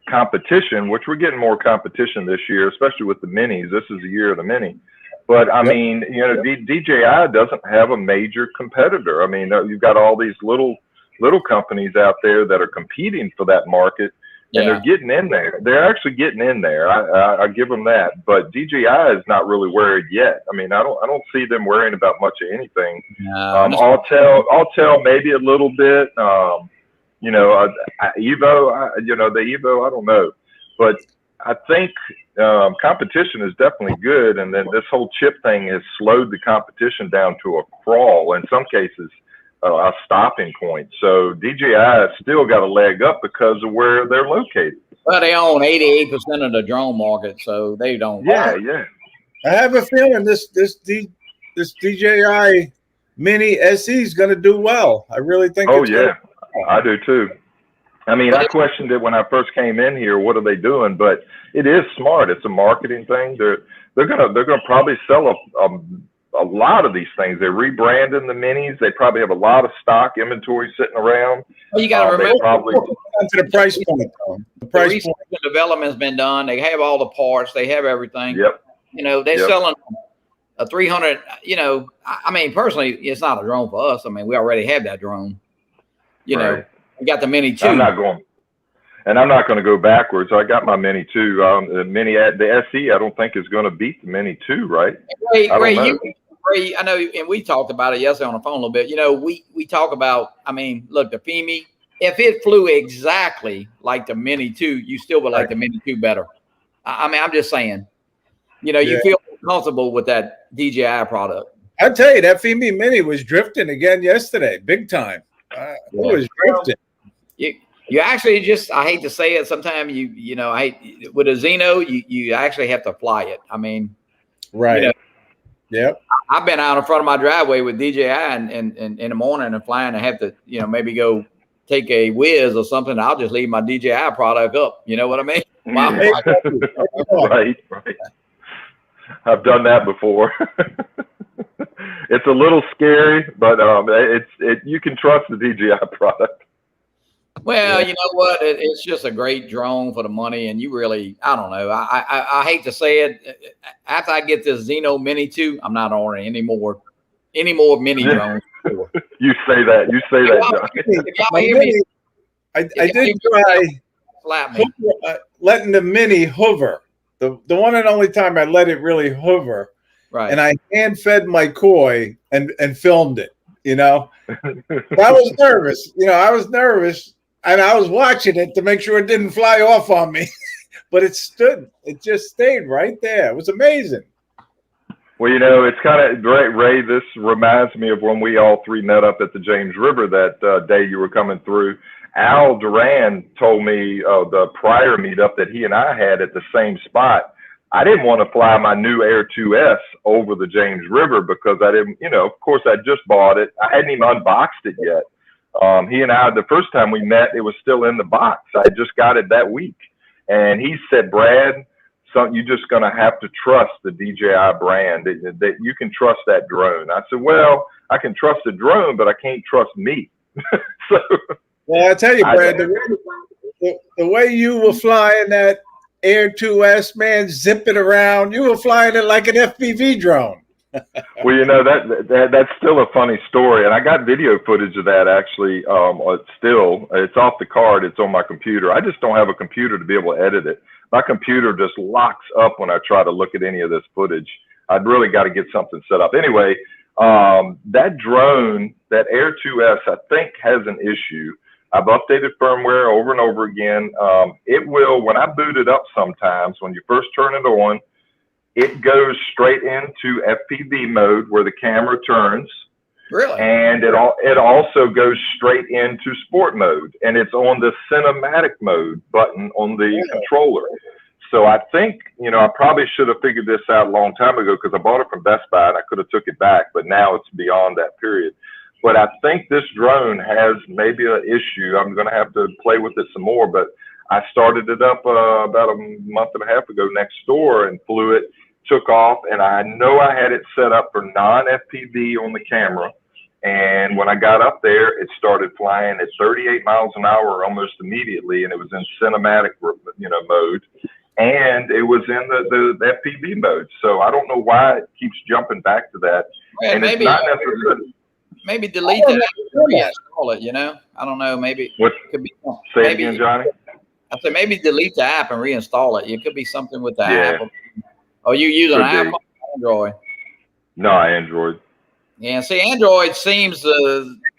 competition, which we're getting more competition this year, especially with the minis. This is the year of the mini. But I mean, DJI doesn't have a major competitor. I mean, you've got all these little companies out there that are competing for that market, and they're getting in there. They're actually getting in there. I give them that. But DJI is not really worried yet. I mean, I don't see them worrying about much of anything. I'll tell maybe a little bit. Evo, the Evo, I don't know, but I think competition is definitely good. And then this whole chip thing has slowed the competition down to a crawl. In some cases, a stopping point. So DJI has still got a leg up because of where they're located. Well, they own 88% of the drone market, so they don't. Yeah. I have a feeling this DJI Mini SE is going to do well. I really think. Oh yeah, I do too. I mean, I questioned it when I first came in here. What are they doing? But it is smart. It's a marketing thing. They're gonna probably sell a lot of these things. They're rebranding the minis. They probably have a lot of stock inventory sitting around. Well, you got to remember to the price point. The price point. Development's been done. They have all the parts. They have everything. Yep. They're selling a 300. I mean, personally, it's not a drone for us. I mean, we already have that drone. We got the Mini 2. I'm not going to go backwards. I got my Mini 2. The SE, I don't think is going to beat the Mini 2, right? Ray, I know, and we talked about it yesterday on the phone a little bit. We talk about. I mean, look, the FEMI. If it flew exactly like the Mini 2, you still would like the Mini 2 better. I mean, I'm just saying. You feel comfortable with that DJI product. I tell you, that FEMI Mini was drifting again yesterday, big time. It was drifting. You actually just, I hate to say it, sometimes with a Xeno, you actually have to fly it. I mean, right. Yep. I've been out in front of my driveway with DJI and in the morning and flying. I have to, maybe go take a whiz or something. I'll just leave my DJI product up. You know what I mean? Right. I've done that before. It's a little scary, but you can trust the DJI product. Well, you know what? It's just a great drone for the money, and you really, I don't know. I hate to say it. After I get this Xeno Mini 2, I'm not ordering any more mini drones. You say that, John. I did try letting the Mini hover. The one and only time I let it really hover. Right. And I hand fed my koi and filmed it. I was nervous. I was nervous. And I was watching it to make sure it didn't fly off on me, but it stood. It just stayed right there. It was amazing. Well, it's kind of great, Ray. This reminds me of when we all three met up at the James River that day you were coming through. Al Duran told me the prior meetup that he and I had at the same spot. I didn't want to fly my new Air 2S over the James River because I didn't, of course I just bought it. I hadn't even unboxed it yet. He and I, the first time we met, it was still in the box. I just got it that week. And he said, Brad, you're just going to have to trust the DJI brand, that you can trust that drone. I said, well, I can trust the drone, but I can't trust me. Well, I tell you, Brad, the way you were flying that Air 2S, man, zipping around, you were flying it like an FPV drone. Well, that's still a funny story, and I got video footage of that actually. It's off the card. It's on my computer. I just don't have a computer to be able to edit it. My computer just locks up when I try to look at any of this footage. I'd really got to get something set up. Anyway, that drone, that Air 2S, I think has an issue. I've updated firmware over and over again. It will, when I boot it up sometimes, when you first turn it on, it goes straight into FPV mode where the camera turns. Really? And it also goes straight into sport mode, and it's on the cinematic mode button on the controller. So I think, you know, I probably should have figured this out a long time ago because I bought it from Best Buy and I could have took it back, but now it's beyond that period. But I think this drone has maybe an issue. I'm going to have to play with it some more, but I started it up about a month and a half ago next door and flew it, took off, and I know I had it set up for non-FPV on the camera. And when I got up there, it started flying at 38 miles an hour almost immediately, and it was in cinematic, you know, mode. And it was in the FPV mode. So I don't know why it keeps jumping back to that. Well, and maybe, it's not necessarily. Maybe delete that and reinstall it, you know? I don't know. Maybe What? it could be. Say Maybe, it again, Johnny. I said maybe delete the app and reinstall it. It could be something with the app. Oh, you using Could an be. iPhone or Android? No, Android. Yeah, see, Android seems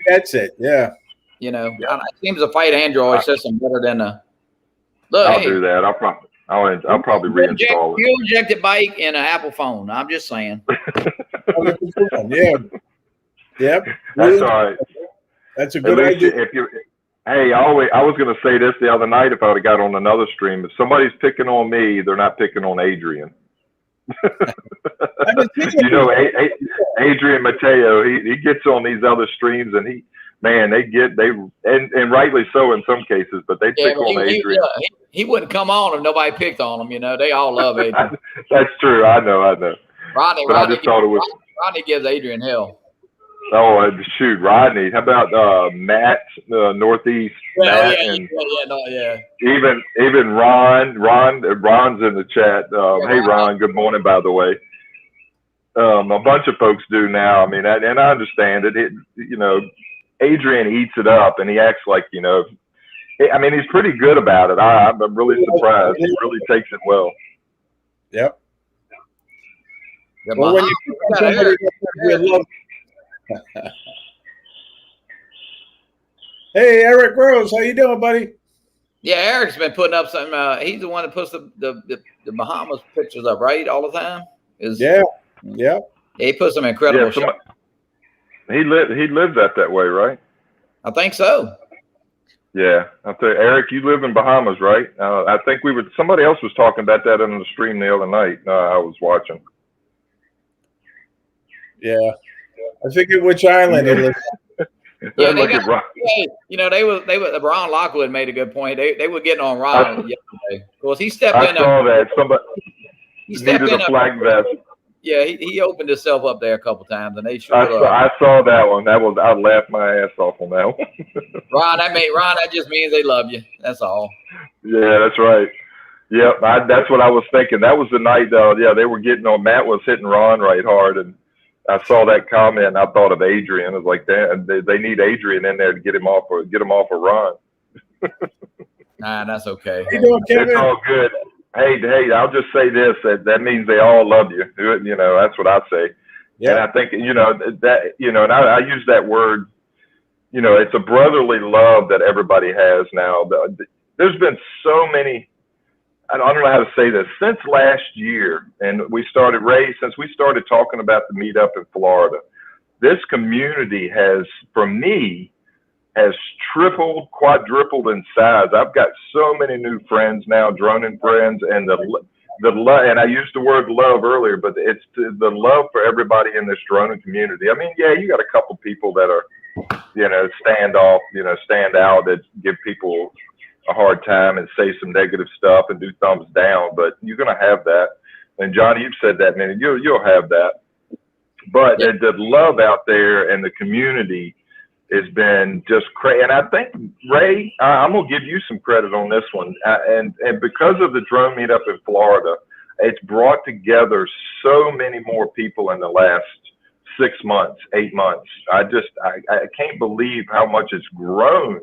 That's it. Yeah. you know, it seems to fight Android system better than the. Look, I'll hey, do that. I'll probably reinstall it. fuel injected bike and an Apple phone. I'm just saying. Yeah. Yep. That's all right. That's a At good least idea. if you, hey, I was going to say this the other night if I would have got on another stream. If somebody's picking on me, they're not picking on Adrian. You know, Adrian Mateo, he gets on these other streams and and rightly so in some cases, but they pick on Adrian. He wouldn't come on if nobody picked on him. You know, they all love Adrian. That's true. I know. Rodney gives Adrian hell. Oh, shoot, Rodney. How about Matt, Northeast Matt, and even Ron. Ron's in the chat. Hey, Ron. Good morning, by the way. A bunch of folks do now. I mean, and I understand it. You know, Adrian eats it up, and he acts like, you know. I mean, he's pretty good about it. I'm really surprised. He really takes it well. Yep. Well, when you Hey, Eric Rose, how you doing, buddy? Yeah, Eric's been putting up something. He's the one that puts the Bahamas pictures up, right, all the time. Yeah. He puts some incredible shots. He lives that way, right? I think so. Yeah, I'll tell you, Eric, you live in Bahamas, right? I think somebody else was talking about that on the stream the other night. I was watching. Yeah, I forget which island it is. Yeah, you know, they were Ron Lockwood made a good point. They were getting on Ron yesterday. Of course, he stepped in. I saw that somebody needed a flag vest. Yeah, he opened himself up there a couple times, and they sure. I saw that one. I laughed my ass off on that one. Ron, that just means they love you. That's all. Yeah, that's right. Yep, that's what I was thinking. That was the night. They were getting on. Matt was hitting Ron right hard, and I saw that comment. And I thought of Adrian. I was like, damn, they need Adrian in there to get him off of Ron. Nah, that's okay. How you doing, Kevin? It's all good. Hey, I'll just say this, that means they all love you. You know, that's what I say. Yeah. And I think, you know, that, you know, and I use that word, you know, it's a brotherly love that everybody has now. There's been so many, I don't know how to say this, since last year, and since we started talking about the meetup in Florida, this community has, for me, has tripled, quadrupled in size. I've got so many new friends now, droning friends, and the love, and I used the word love earlier, but it's the love for everybody in this droning community. I mean, yeah, you got a couple people that are, you know, stand out, that give people a hard time and say some negative stuff and do thumbs down, but you're going to have that. And Johnny, you've said that, man, you'll have that. But the love out there and the community has been just crazy. And I think, Ray, I'm going to give you some credit on this one. And because of the drone meetup in Florida, it's brought together so many more people in the last 6 months, 8 months. I can't believe how much it's grown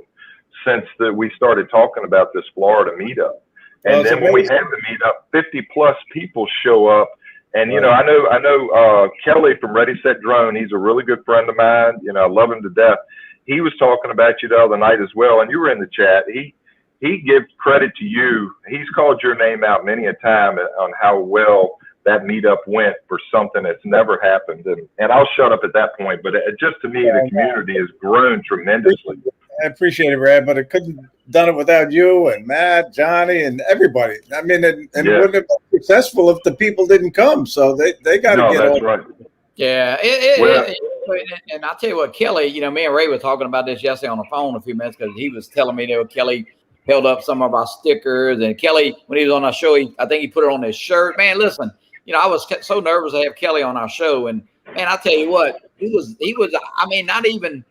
since we started talking about this Florida meetup. And then when we have the meetup, 50 plus people show up. And, you know, I know Kelly from Ready, Set, Drone. He's a really good friend of mine. You know, I love him to death. He was talking about you the other night as well, and you were in the chat. He gives credit to you. He's called your name out many a time on how well that meetup went for something that's never happened. And I'll shut up at that point. But just to me, the community has grown tremendously. I appreciate it, Brad, but I couldn't have done it without you and Matt, Johnny, and everybody. I mean, and it wouldn't have been successful if the people didn't come. So they got to No, get that's on. right. Yeah, and I'll tell you what, Kelly, me and Ray were talking about this yesterday on the phone a few minutes because he was telling me that Kelly held up some of our stickers, and Kelly, when he was on our show, I think he put it on his shirt. Man, listen, I was so nervous to have Kelly on our show, and man, I tell you what, he was. I mean, not even.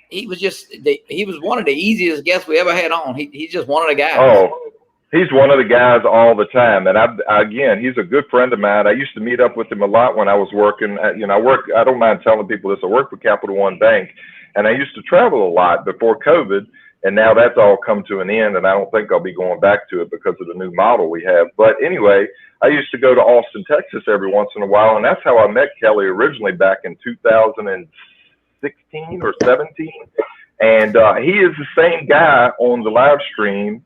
He was he was one of the easiest guests we ever had on. He's just one of the guys. Oh, he's one of the guys all the time. And again, he's a good friend of mine. I used to meet up with him a lot when I was working. I don't mind telling people this. I work for Capital One Bank, and I used to travel a lot before COVID. And now that's all come to an end. And I don't think I'll be going back to it because of the new model we have. But anyway, I used to go to Austin, Texas every once in a while. And that's how I met Kelly originally back in 2016 or 17. And he is the same guy on the live stream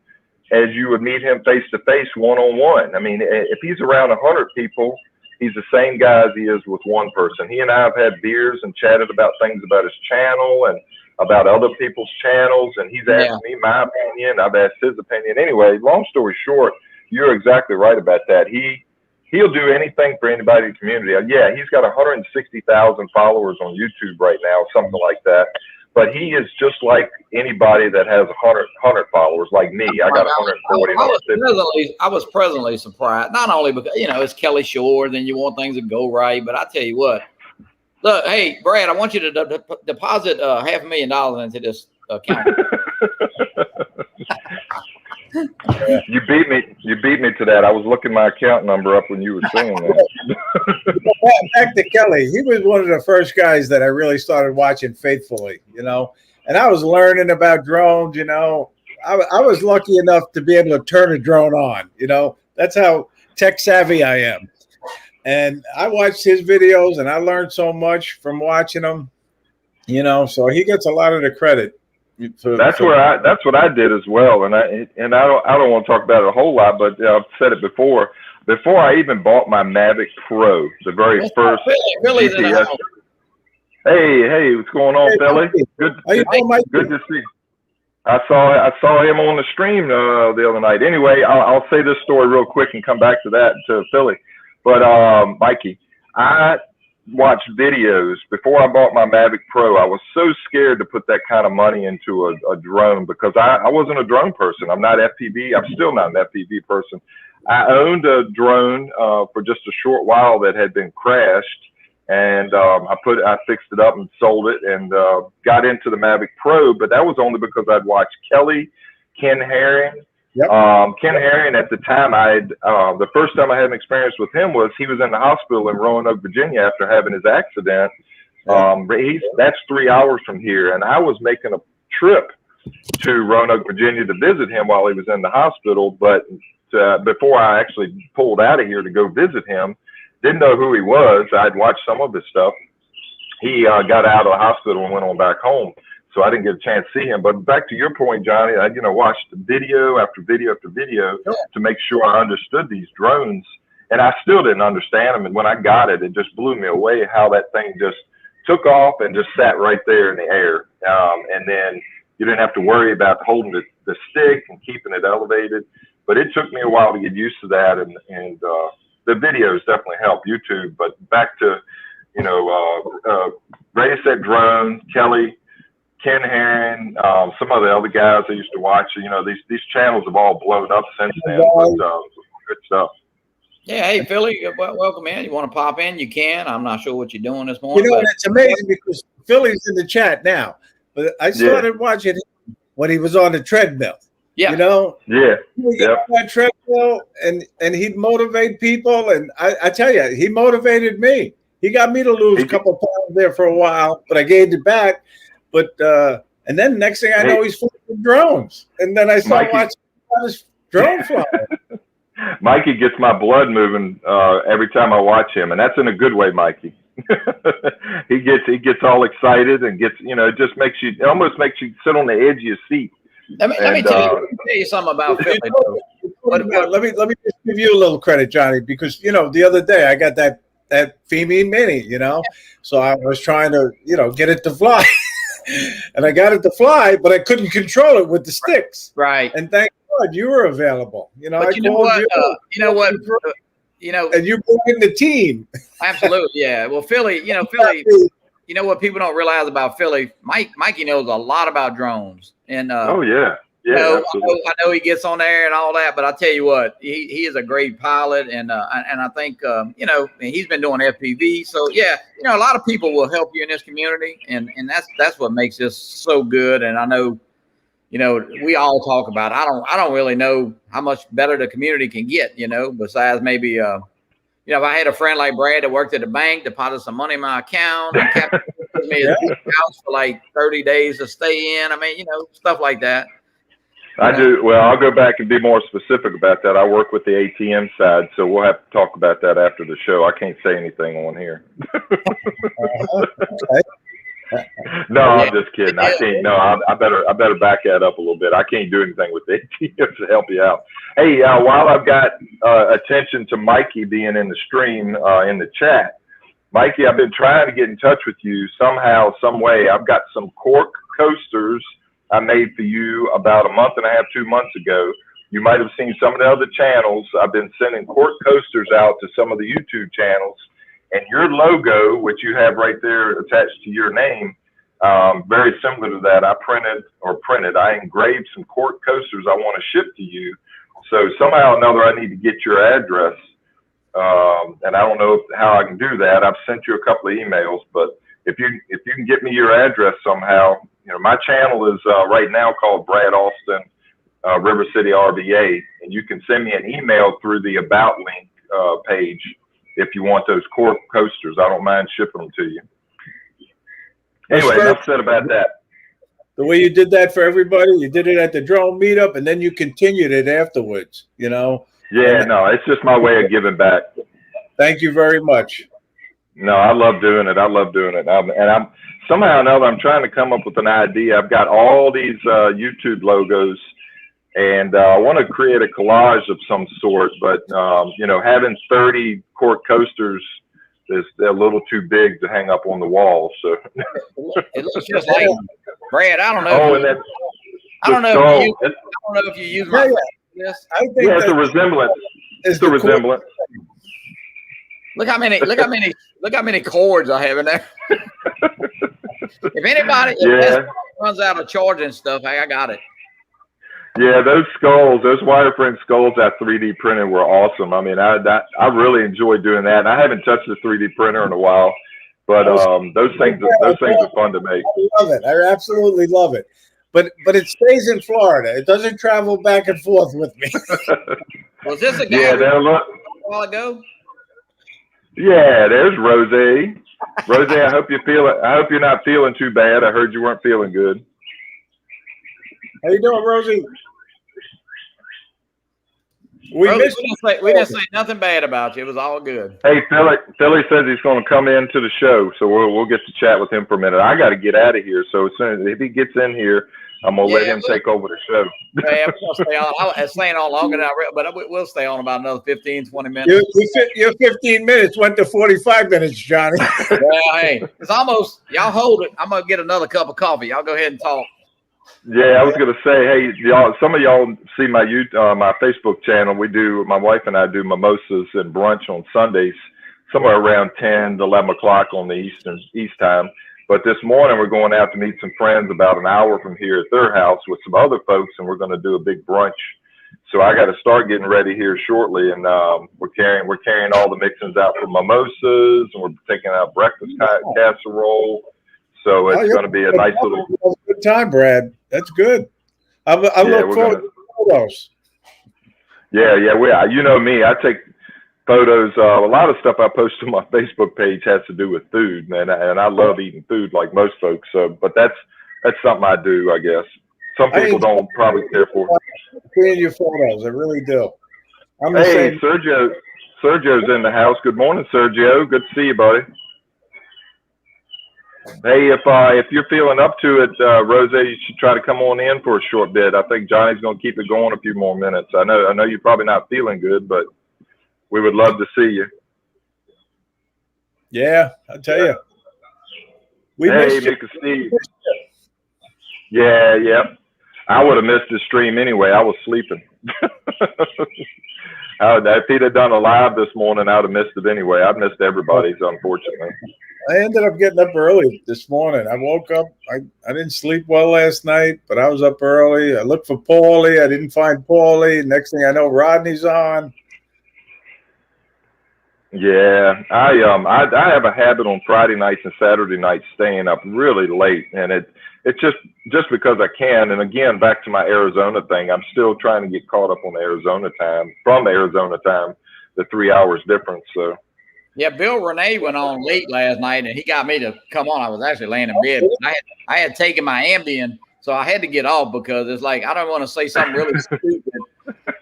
as you would meet him face to face, one-on-one. I mean, if he's around 100 people, he's the same guy as he is with one person. He and I have had beers and chatted about things about his channel and about other people's channels. And he's asked me my opinion. I've asked his opinion. Anyway, long story short, you're exactly right about that. He'll do anything for anybody in the community. Yeah, he's got 160,000 followers on YouTube right now, something like that. But he is just like anybody that has 100 followers, like me. I got 140. I was pleasantly surprised, not only because, it's Kelly Shore, then you want things to go right. But I tell you what, look, hey, Brad, I want you to deposit $500,000 into this account. You beat me to that. I was looking my account number up when you were saying that. Back to Kelly. He was one of the first guys that I really started watching faithfully, and I was learning about drones, I was lucky enough to be able to turn a drone on, that's how tech savvy I am. And I watched his videos and I learned so much from watching them, so he gets a lot of the credit. That's what I did as well, and I don't want to talk about it a whole lot, but I've said it before. Before I even bought my Mavic Pro, the very first GPS. Hey, what's going on, Philly? Good to see you. I saw him on the stream the other night. Anyway, I'll say this story real quick and come back to that to Philly. But Mikey, I watched videos before I bought my Mavic Pro. I was so scared to put that kind of money into a drone because I wasn't a drone person. I'm not FPV. I'm still not an FPV person. I owned a drone for just a short while that had been crashed, and I fixed it up and sold it and got into the Mavic Pro. But that was only because I'd watched Kelly, Ken Herring. Yep. Ken Herring at the time, the first time I had an experience with him was he was in the hospital in Roanoke, Virginia after having his accident. That's 3 hours from here, and I was making a trip to Roanoke, Virginia to visit him while he was in the hospital. But before I actually pulled out of here to go visit him, didn't know who he was. I'd watched some of his stuff. He got out of the hospital and went on back home. So I didn't get a chance to see him. But back to your point, Johnny, I watched video after video after video to make sure I understood these drones. And I still didn't understand them. And when I got it, it just blew me away how that thing just took off and just sat right there in the air. And then you didn't have to worry about holding the stick and keeping it elevated. But it took me a while to get used to that. And the videos definitely help YouTube. But back to, Ray said drone, Kelly, Ken Herring, some of the other guys I used to watch. These channels have all blown up since then. But good stuff. Yeah, hey Philly, welcome in. You want to pop in? You can. I'm not sure what you're doing this morning. It's amazing because Philly's in the chat now. But I started watching him when he was on the treadmill. Yeah. Yeah. He'd get on that treadmill and he'd motivate people. And I tell you, he motivated me. He got me to lose a couple of pounds there for a while, but I gained it back. But and then next thing I know, he's flying drones, and then I started watching this drone fly. Mikey gets my blood moving every time I watch him, and that's in a good way, Mikey. he gets all excited and gets it almost makes you sit on the edge of your seat. Let me tell you something about Philly. Let me just give you a little credit, Johnny, because the other day I got that Femi Mini, so I was trying to get it to fly. and I got it to fly, but I couldn't control it with the sticks. Right. And thank God you were available. You know, But I you know called what? you. You know what? You know, And you brought in the team. absolutely, yeah. Well, Philly, you know what people don't realize about Philly? Mikey knows a lot about drones, and Oh yeah, you yeah, know, absolutely. I know he gets on there and all that, but I tell you what, he is a great pilot, and I think you know, he's been doing FPV, so yeah, you know, a lot of people will help you in this community, and that's what makes this so good. And I know, you know, we all talk about it. I don't really know how much better the community can get, you know, besides maybe you know, if I had a friend like Brad that worked at the bank, deposit some money in my account, and kept me at his house for like 30 days to stay in. I mean, you know, stuff like that. I do. Well, I'll go back and be more specific about that. I work with the ATM side, so we'll have to talk about that after the show. I can't say anything on here. No, I'm just kidding. I can't. No, I better back that up a little bit. I can't do anything with the ATM to help you out. Hey, while I've got attention to Mikey being in the stream in the chat, Mikey, I've been trying to get in touch with you somehow, some way. I've got some cork coasters I made for you about a month and a half, 2 months ago. You might have seen some of the other channels. I've been sending cork coasters out to some of the YouTube channels, and your logo, which you have right there attached to your name, very similar to that. I engraved some cork coasters I want to ship to you. So somehow or another, I need to get your address. And I don't know how I can do that. I've sent you a couple of emails, but if you can get me your address somehow, you know, my channel is right now called Brad Austin River City RVA, and you can send me an email through the About link page if you want those cork coasters. I don't mind shipping them to you. Anyway, enough said about that. The way you did that for everybody, you did it at the drone meetup, and then you continued it afterwards, you know? Yeah, no, it's just my way of giving back. Thank you very much. No, I love doing it. I'm somehow or another, I'm trying to come up with an idea. I've got all these YouTube logos, and I want to create a collage of some sort, but you know, having 30 cork coasters is a little too big to hang up on the wall. So it looks just like Brad. I don't know. Oh, and then I don't know if you use my this. I think yeah, it's a resemblance. It's a resemblance. Look how many cords I have in there. If anybody runs out of charging stuff, hey, I got it. Yeah, those wireframe skulls I 3D printed were awesome. I mean, I really enjoyed doing that. And I haven't touched the 3D printer in a while, but those things are fun to make. I love it. I absolutely love it. But it stays in Florida. It doesn't travel back and forth with me. Was this a guy a while ago? Yeah, there's Rose. Rose, I hope you're not feeling too bad. I heard you weren't feeling good. How you doing, Rosie? We didn't say nothing bad about you. It was all good. Hey, Philly says he's going to come into the show, so we'll get to chat with him for a minute. I got to get out of here, so as soon as if he gets in here, I'm gonna let him take over the show. Yeah, we'll stay on. I was staying on longer than but we'll stay on about another 15, 20 minutes. Your 15 minutes went to 45 minutes, Johnny. Well, hey, it's almost. Y'all hold it. I'm gonna get another cup of coffee. Y'all go ahead and talk. Yeah, I was gonna say, hey, y'all. Some of y'all see my my Facebook channel. My wife and I do mimosas and brunch on Sundays, somewhere around 10 to 11 o'clock on the East time. But this morning we're going out to meet some friends about an hour from here at their house with some other folks, and we're going to do a big brunch. So I got to start getting ready here shortly, and we're carrying all the mixings out for mimosas, and we're taking out breakfast casserole. So it's going to be a nice little good time, Brad. That's good. I look forward to photos. Yeah, you know me. I take photos. A lot of stuff I post on my Facebook page has to do with food, man, and I love eating food like most folks. So, but that's something I do, I guess. Some people don't probably care for. Seeing your photos, I really do. Hey, Sergio's in the house. Good morning, Sergio. Good to see you, buddy. Hey, if you're feeling up to it, Rose, you should try to come on in for a short bit. I think Johnny's going to keep it going a few more minutes. I know you're probably not feeling good, but we would love to see you. Yeah, I'll tell you. Hey, Mr. Steve. Yeah, yeah. I would have missed the stream anyway. I was sleeping. If he'd have done a live this morning, I would have missed it anyway. I missed everybody's, unfortunately. I ended up getting up early this morning. I woke up. I didn't sleep well last night, but I was up early. I looked for Paulie. I didn't find Paulie. Next thing I know, Rodney's on. Yeah, I have a habit on Friday nights and Saturday nights staying up really late, and it's just because I can. And again, back to my Arizona thing, I'm still trying to get caught up on the Arizona time the 3 hours difference. So Yeah, Bill Renee went on late last night, and he got me to come on. I was actually laying in bed. I had taken my Ambien, so I had to get off because it's like I don't want to say something really stupid,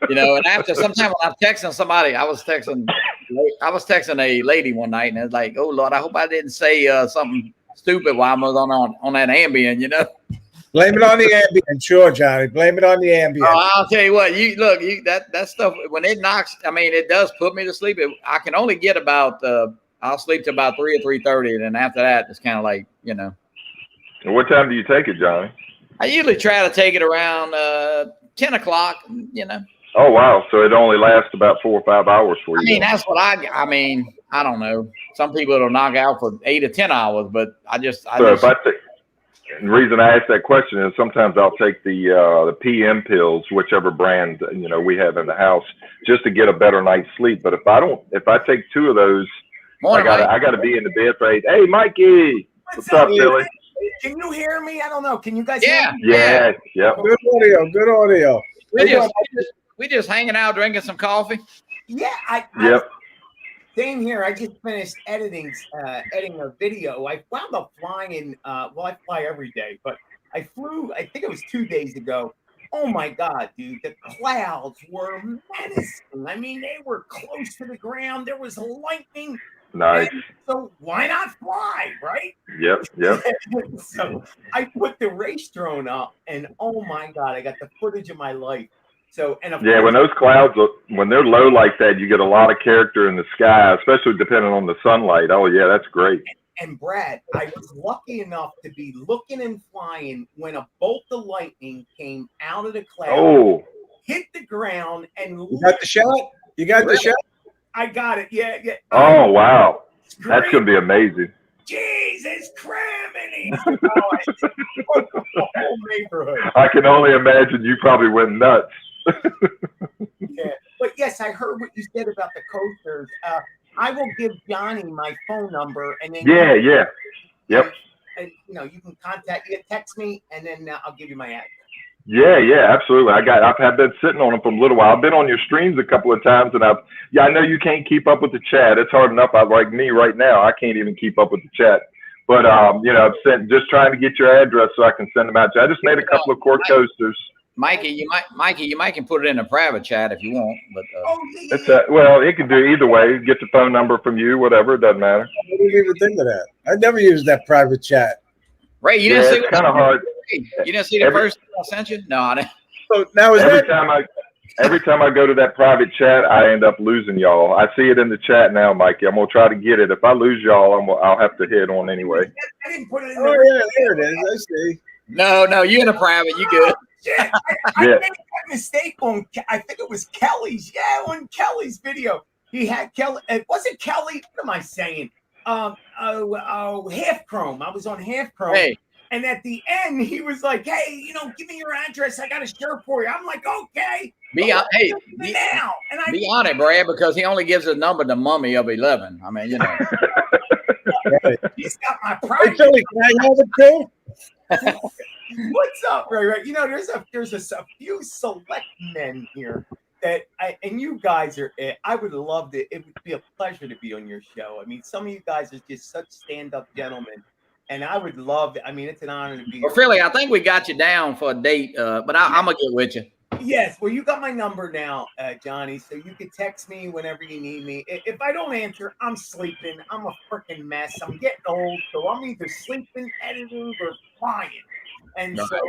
you know. And after sometime when I'm texting somebody, I was texting a lady one night, and it's like, oh Lord, I hope I didn't say something stupid while I was on that Ambien, you know. Blame it on the Ambien, sure, Johnny. Blame it on the Ambien. Oh, I'll tell you what, that stuff when it knocks. I mean, it does put me to sleep. I can only get about I'll sleep to about 3 or 3:30, and then after that, it's kind of like, you know. And what time do you take it, Johnny? I usually try to take it around 10 o'clock, you know. Oh wow, so it only lasts about 4 or 5 hours for you. I mean, that's what I mean, I don't know. Some people it'll knock out for 8 or 10 hours, but the reason I ask that question is sometimes I'll take the PM pills, whichever brand we have in the house, just to get a better night's sleep. But if I take 2 of those, I gotta be in the bed for 8. Hey, Mikey, what's up, Billy? Can you hear me? I don't know. Can you guys hear me? Yeah. Yep. Good audio. We just hanging out, drinking some coffee. Yeah. Yep. Same here. I just finished editing a video. I wound up flying I fly every day, but I flew, I think it was 2 days ago. Oh my God, dude, the clouds were menacing. I mean, they were close to the ground. There was lightning. Nice. So why not fly, right? Yep. So I put the race drone up, and oh my God, I got the footage of my life. So when those clouds, when they're low like that, you get a lot of character in the sky, especially depending on the sunlight. Oh yeah, that's great. And Brad, I was lucky enough to be looking and flying when a bolt of lightning came out of the cloud, hit the ground, and you got the shot. You got the shot. I got it. Yeah. Oh wow, that's gonna be amazing. Jesus criminy! The whole neighborhood. I can only imagine you probably went nuts. Yeah, but yes, I heard what you said about the coasters. I will give Johnny my phone number, and then yep. And, you can text me, and then I'll give you my address. Yeah, absolutely. I've been sitting on them for a little while. I've been on your streams a couple of times, and I know you can't keep up with the chat. It's hard enough. Like me right now, I can't even keep up with the chat. But I've just trying to get your address so I can send them out to you. I just made a couple of court coasters. Mikey, you might can put it in a private chat if you want, but it can do either way. Get the phone number from you, whatever. It doesn't matter. I didn't even think of that. I never used that private chat. Ray, you didn't see it's kind of hard. You didn't see the first thing I sent you? No, I didn't. So now every time I go to that private chat, I end up losing y'all. I see it in the chat now, Mikey. I'm gonna try to get it. If I lose y'all, I'll have to head on anyway. I didn't put it in. Oh yeah, there it is. I see. No, you in a private. You good? Shit, I made that mistake on. I think it was Kelly's. Yeah, on Kelly's video, he had Kelly. It wasn't Kelly. What am I saying? Half Chrome. I was on Half Chrome. Hey. And at the end, he was like, "Hey, give me your address. I got a shirt for you." I'm like, "Okay." Be on it, Brad, because he only gives a number to Mummy of 11. I mean, He's got my private. Hey, Kelly, can I have it too? What's up, Ray? There's a few select men here that and you guys are. I would love to. It would be a pleasure to be on your show. I mean, some of you guys are just such stand-up gentlemen. And I would love. I mean, it's an honor to be. Well, Philly, I think we got you down for a date, but I'm gonna get with you. Yes. Well, you got my number now, Johnny, so you can text me whenever you need me. If I don't answer, I'm sleeping. I'm a freaking mess. I'm getting old, so I'm either sleeping, editing, or flying. And so,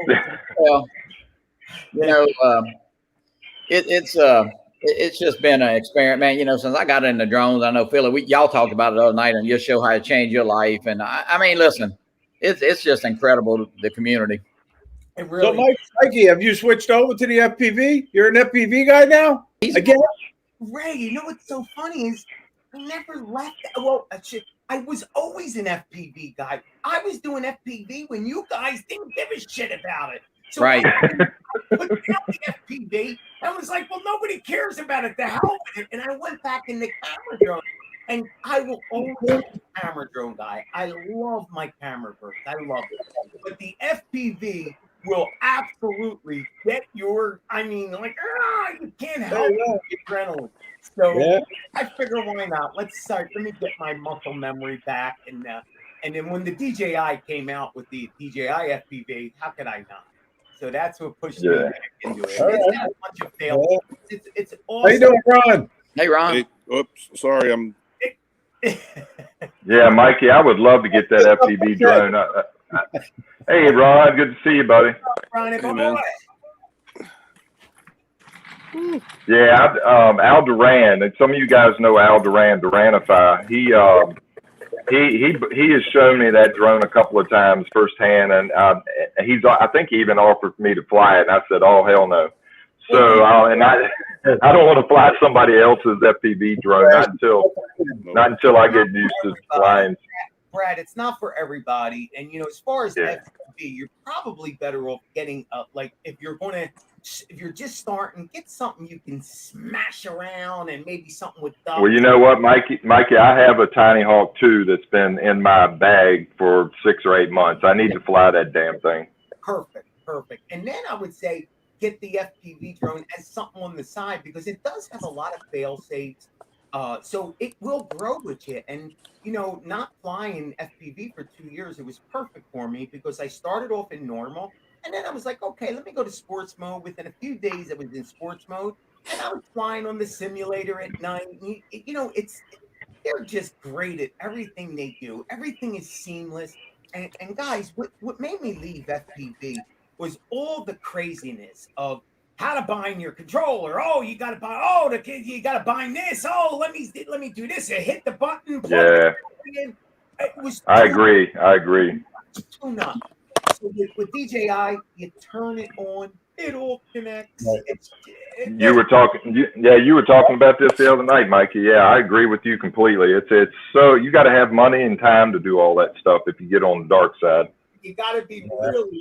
it's just been an experiment, man. Since I got into drones, I know Philly. Y'all talked about it the other night on your show how it changed your life, and I mean, listen, it's just incredible, the community. It So, really, Mikey, have you switched over to the FPV? You're an FPV guy now? Again? Ray, you know what's so funny is I never left. Well, I was always an FPV guy. I was doing FPV when you guys didn't give a shit about it. So Right. I put down the FPV. I was like, well, nobody cares about it. The hell with it. And I went back in the camera drone. And I will always be a camera drone guy. I love my camera birds. I love it. But the FPV will absolutely get your, I mean, like, you can't help the adrenaline. So Yeah. I figure, why not? Let's start. Let me get my muscle memory back. And then when the DJI came out with the DJI FPV, how could I not? So that's what pushed me back into it. All It's right. got a bunch of fails. It's How you awesome. doing, Ron? Hey, Ron. Hey, oops, sorry, I'm. Yeah, Mikey, I would love to get that FPV drone. Hey, Ron, good to see you, buddy. Ron, Hey, man. Yeah, Al Duran, and some of you guys know Al Duran, Duranify. He has shown me that drone a couple of times firsthand, and I think he even offered me to fly it, and I said, oh hell no. So I don't want to fly somebody else's FPV drone, not until I get used to flying. Brad, it's not for everybody. And as far as Yeah. FPV, you're probably better off getting like if you're just starting, get something you can smash around and maybe something with ducks. Well, you know what, Mikey, I have a Tiny Hawk 2 that's been in my bag for 6 or 8 months. I need to fly that damn thing. Perfect. And then I would say get the FPV drone as something on the side because it does have a lot of fail safes. So it will grow with you. And not flying FPV for 2 years, it was perfect for me because I started off in normal. And then I was like, okay, let me go to sports mode. Within a few days, I was in sports mode, and I was flying on the simulator at night. They're just great at everything they do. Everything is seamless. And guys, what made me leave FPV was all the craziness of how to bind your controller. Oh, you got to buy. Oh, you got to bind this. Oh, let me do this. Hit the button. Yeah, it was. I agree. Too nuts. So with DJI, you turn it on, it all connects. Right. You were talking about this the other night, Mikey. Yeah, I agree with you completely. It's so you got to have money and time to do all that stuff if you get on the dark side. You got to be knowledgeable.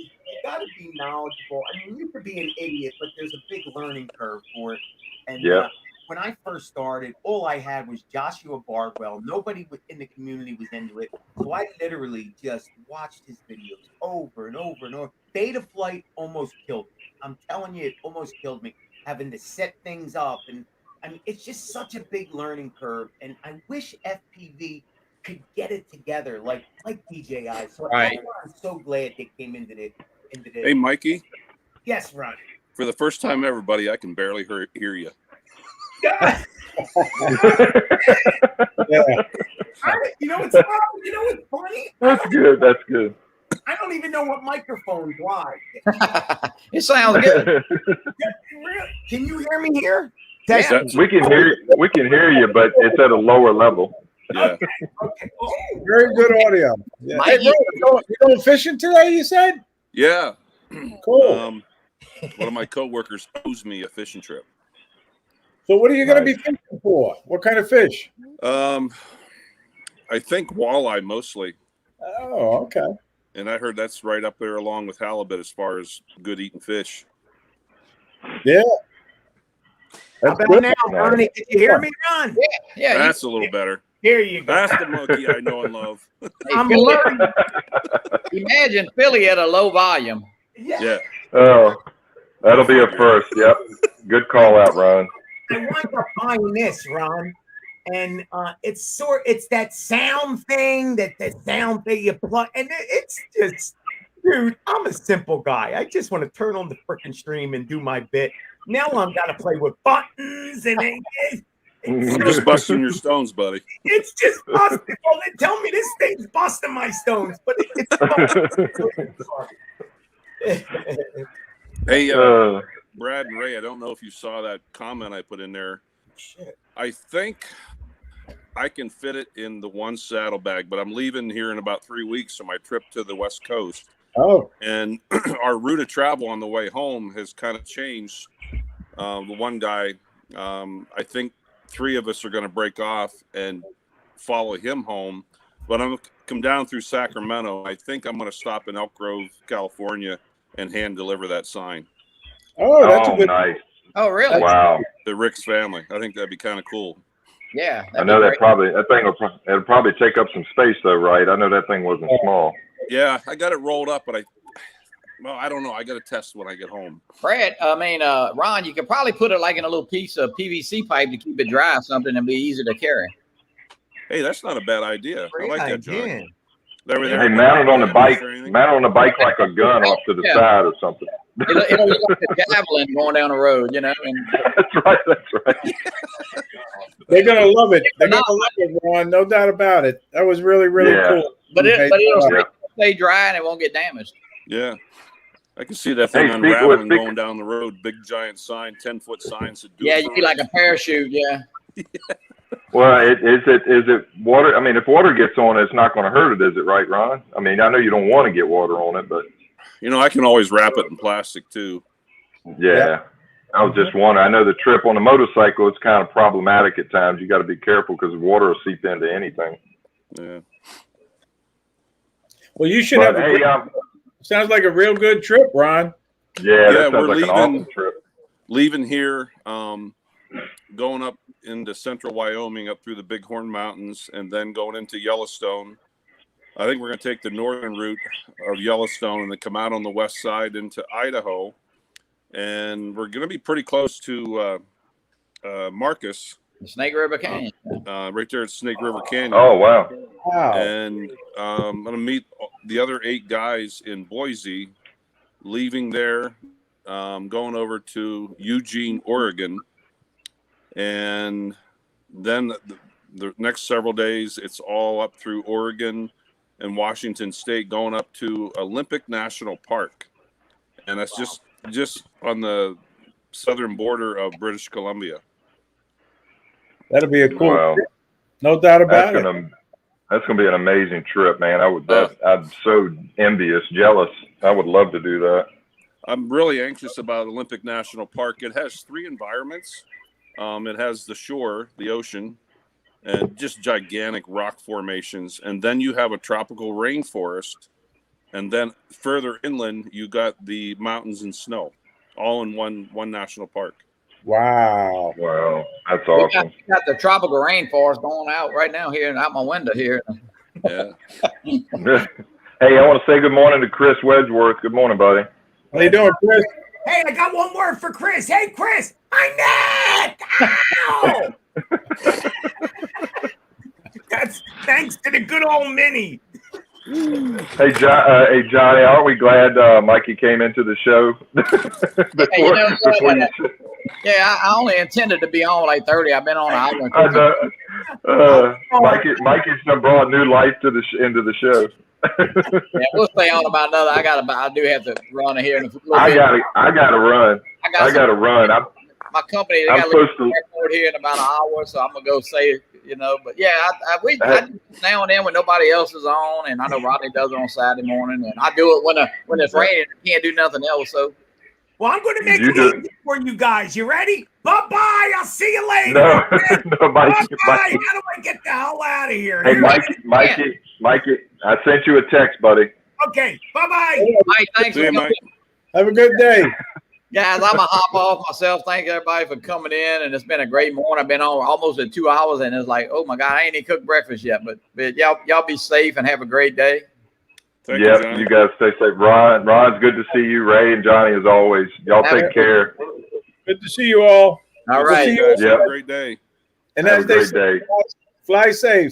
I mean, you could be an idiot, but there's a big learning curve for it. And when I first started, all I had was Joshua Bardwell. Nobody in the community was into it. So I literally just watched his videos over and over and over. Beta flight almost killed me. I'm telling you, it almost killed me. Having to set things up. And I mean, it's just such a big learning curve. And I wish FPV could get it together like DJI. So right. I'm so glad they came into this. Hey, Mikey. Yes, Ron. For the first time ever, buddy, I can barely hear you. Yeah. You know what's funny? That's good. I don't even know what microphone's live. It sounds good. Can you hear me here? Yeah. We can hear you, but it's at a lower level. Yeah. Okay. Oh. Very good audio. Yeah. Hey, bro, you going fishing today, you said? Yeah. Cool. One of my coworkers owes me a fishing trip. So what are you going to be fishing for? What kind of fish? I think walleye mostly. Oh, okay. And I heard that's right up there along with halibut as far as good eating fish. Yeah. How about now, Ronnie? Did you hear me, Ron? Yeah. That's a little better. Here you go. That's the monkey I know and love. I'm learning. Imagine Philly at a low volume. Yeah. Oh, that'll be a first. Yep. Good call out, Ron. I wind up buying this, Ron, and it's that sound thing that you plug, and it's just, dude, I'm a simple guy. I just want to turn on the freaking stream and do my bit. Now I'm got to play with buttons and You're just busting your stones, buddy. it's just busting. Well, they tell me this thing's busting my stones, but it's Hey, Brad and Ray, I don't know if you saw that comment I put in there. Shit. I think I can fit it in the one saddlebag, but I'm leaving here in about 3 weeks on my trip to the West Coast. Oh, and our route of travel on the way home has kind of changed. The one guy, I think 3 of us are going to break off and follow him home, but I'm going to come down through Sacramento. I think I'm going to stop in Elk Grove, California, and hand deliver that sign. oh, that's a good. Nice. Oh, really? Wow. The Rick's family. I think that'd be kind of cool. Yeah. I know that it'll probably take up some space though, right? I know that thing wasn't small. Yeah, I got it rolled up, but I don't know. I got to test when I get home. Brad, Ron, you could probably put it like in a little piece of PVC pipe to keep it dry or something and be easy to carry. Hey, that's not a bad idea. I like that, John. Hey, mount it on the bike. Mount it on the bike like a gun off to the side or something. It'll look like a javelin going down the road, you know. And That's right. They're gonna love it. They're gonna love it, Ron. No doubt about it. That was really, really cool. But it'll stay dry and it won't get damaged. Yeah. I can see that thing unraveling going down the road. Big giant sign, 10-foot signs. You be like a parachute. Yeah. Well, is it water? I mean, if water gets on it, it's not going to hurt it, is it, right, Ron? I mean, I know you don't want to get water on it, but I can always wrap it in plastic too. Yeah. I was just wondering. I know the trip on the motorcycle is kind of problematic at times. You got to be careful because water will seep into anything. Yeah. Well, you should have. Sounds like a real good trip, Ron. Yeah, that sounds we're like an awesome trip. Leaving here, going up into central Wyoming, up through the Bighorn Mountains, and then going into Yellowstone. I think we're going to take the northern route of Yellowstone and then come out on the west side into Idaho. And we're going to be pretty close to Marcus. The Snake River Canyon. Right there at Snake River Canyon. Oh, wow. And I'm going to meet the other 8 guys in Boise, leaving there, going over to Eugene, Oregon. And then the next several days, it's all up through Oregon and Washington State, going up to Olympic National Park. And that's just on the southern border of British Columbia. That'll be a cool trip. No doubt about it. That's gonna be an amazing trip, man. I'm so envious, jealous. I would love to do that. I'm really anxious about Olympic National Park. It has 3 environments. It has the shore, the ocean, and just gigantic rock formations. And then you have a tropical rainforest. And then further inland, you got the mountains and snow, all in one national park. Wow. That's awesome. We got the tropical rainforest going out right now here and out my window here. Yeah. Hey, I want to say good morning to Chris Wedgeworth. Good morning, buddy. How you doing, Chris? Hey, I got one word for Chris. Hey, Chris, my neck! Ow! That's thanks to the good old Mini. Hey, Johnny, aren't we glad Mikey came into the show? I only intended to be on like 30. I've been on an hour. Mikey's done brought new life to into the show. We'll stay on about another. I do have to run here in a little bit. I gotta run. I gotta run. My company, they got to leave the airport here in about an hour, so I'm gonna go say, But yeah, I do now and then when nobody else is on, and I know Rodney does it on Saturday morning, and I do it when it's raining. I can't do nothing else. So, well, I'm going to make it easy for you guys. You ready? Bye-bye. I'll see you later. No, Mikey. How do I get the hell out of here? Hey, Mikey, I sent you a text, buddy. Okay, bye-bye. Mike, thanks for coming. Have a good day. Guys, I'm going to hop off myself. Thank everybody for coming in, and it's been a great morning. I've been on almost at 2 hours, and it's like, oh, my God, I ain't even cooked breakfast yet. But y'all be safe and have a great day. You guys stay safe. Ron's good to see you. Ray and Johnny, as always. Y'all take care. Good to see you all. All right. Have a great day. And as they say, fly safe.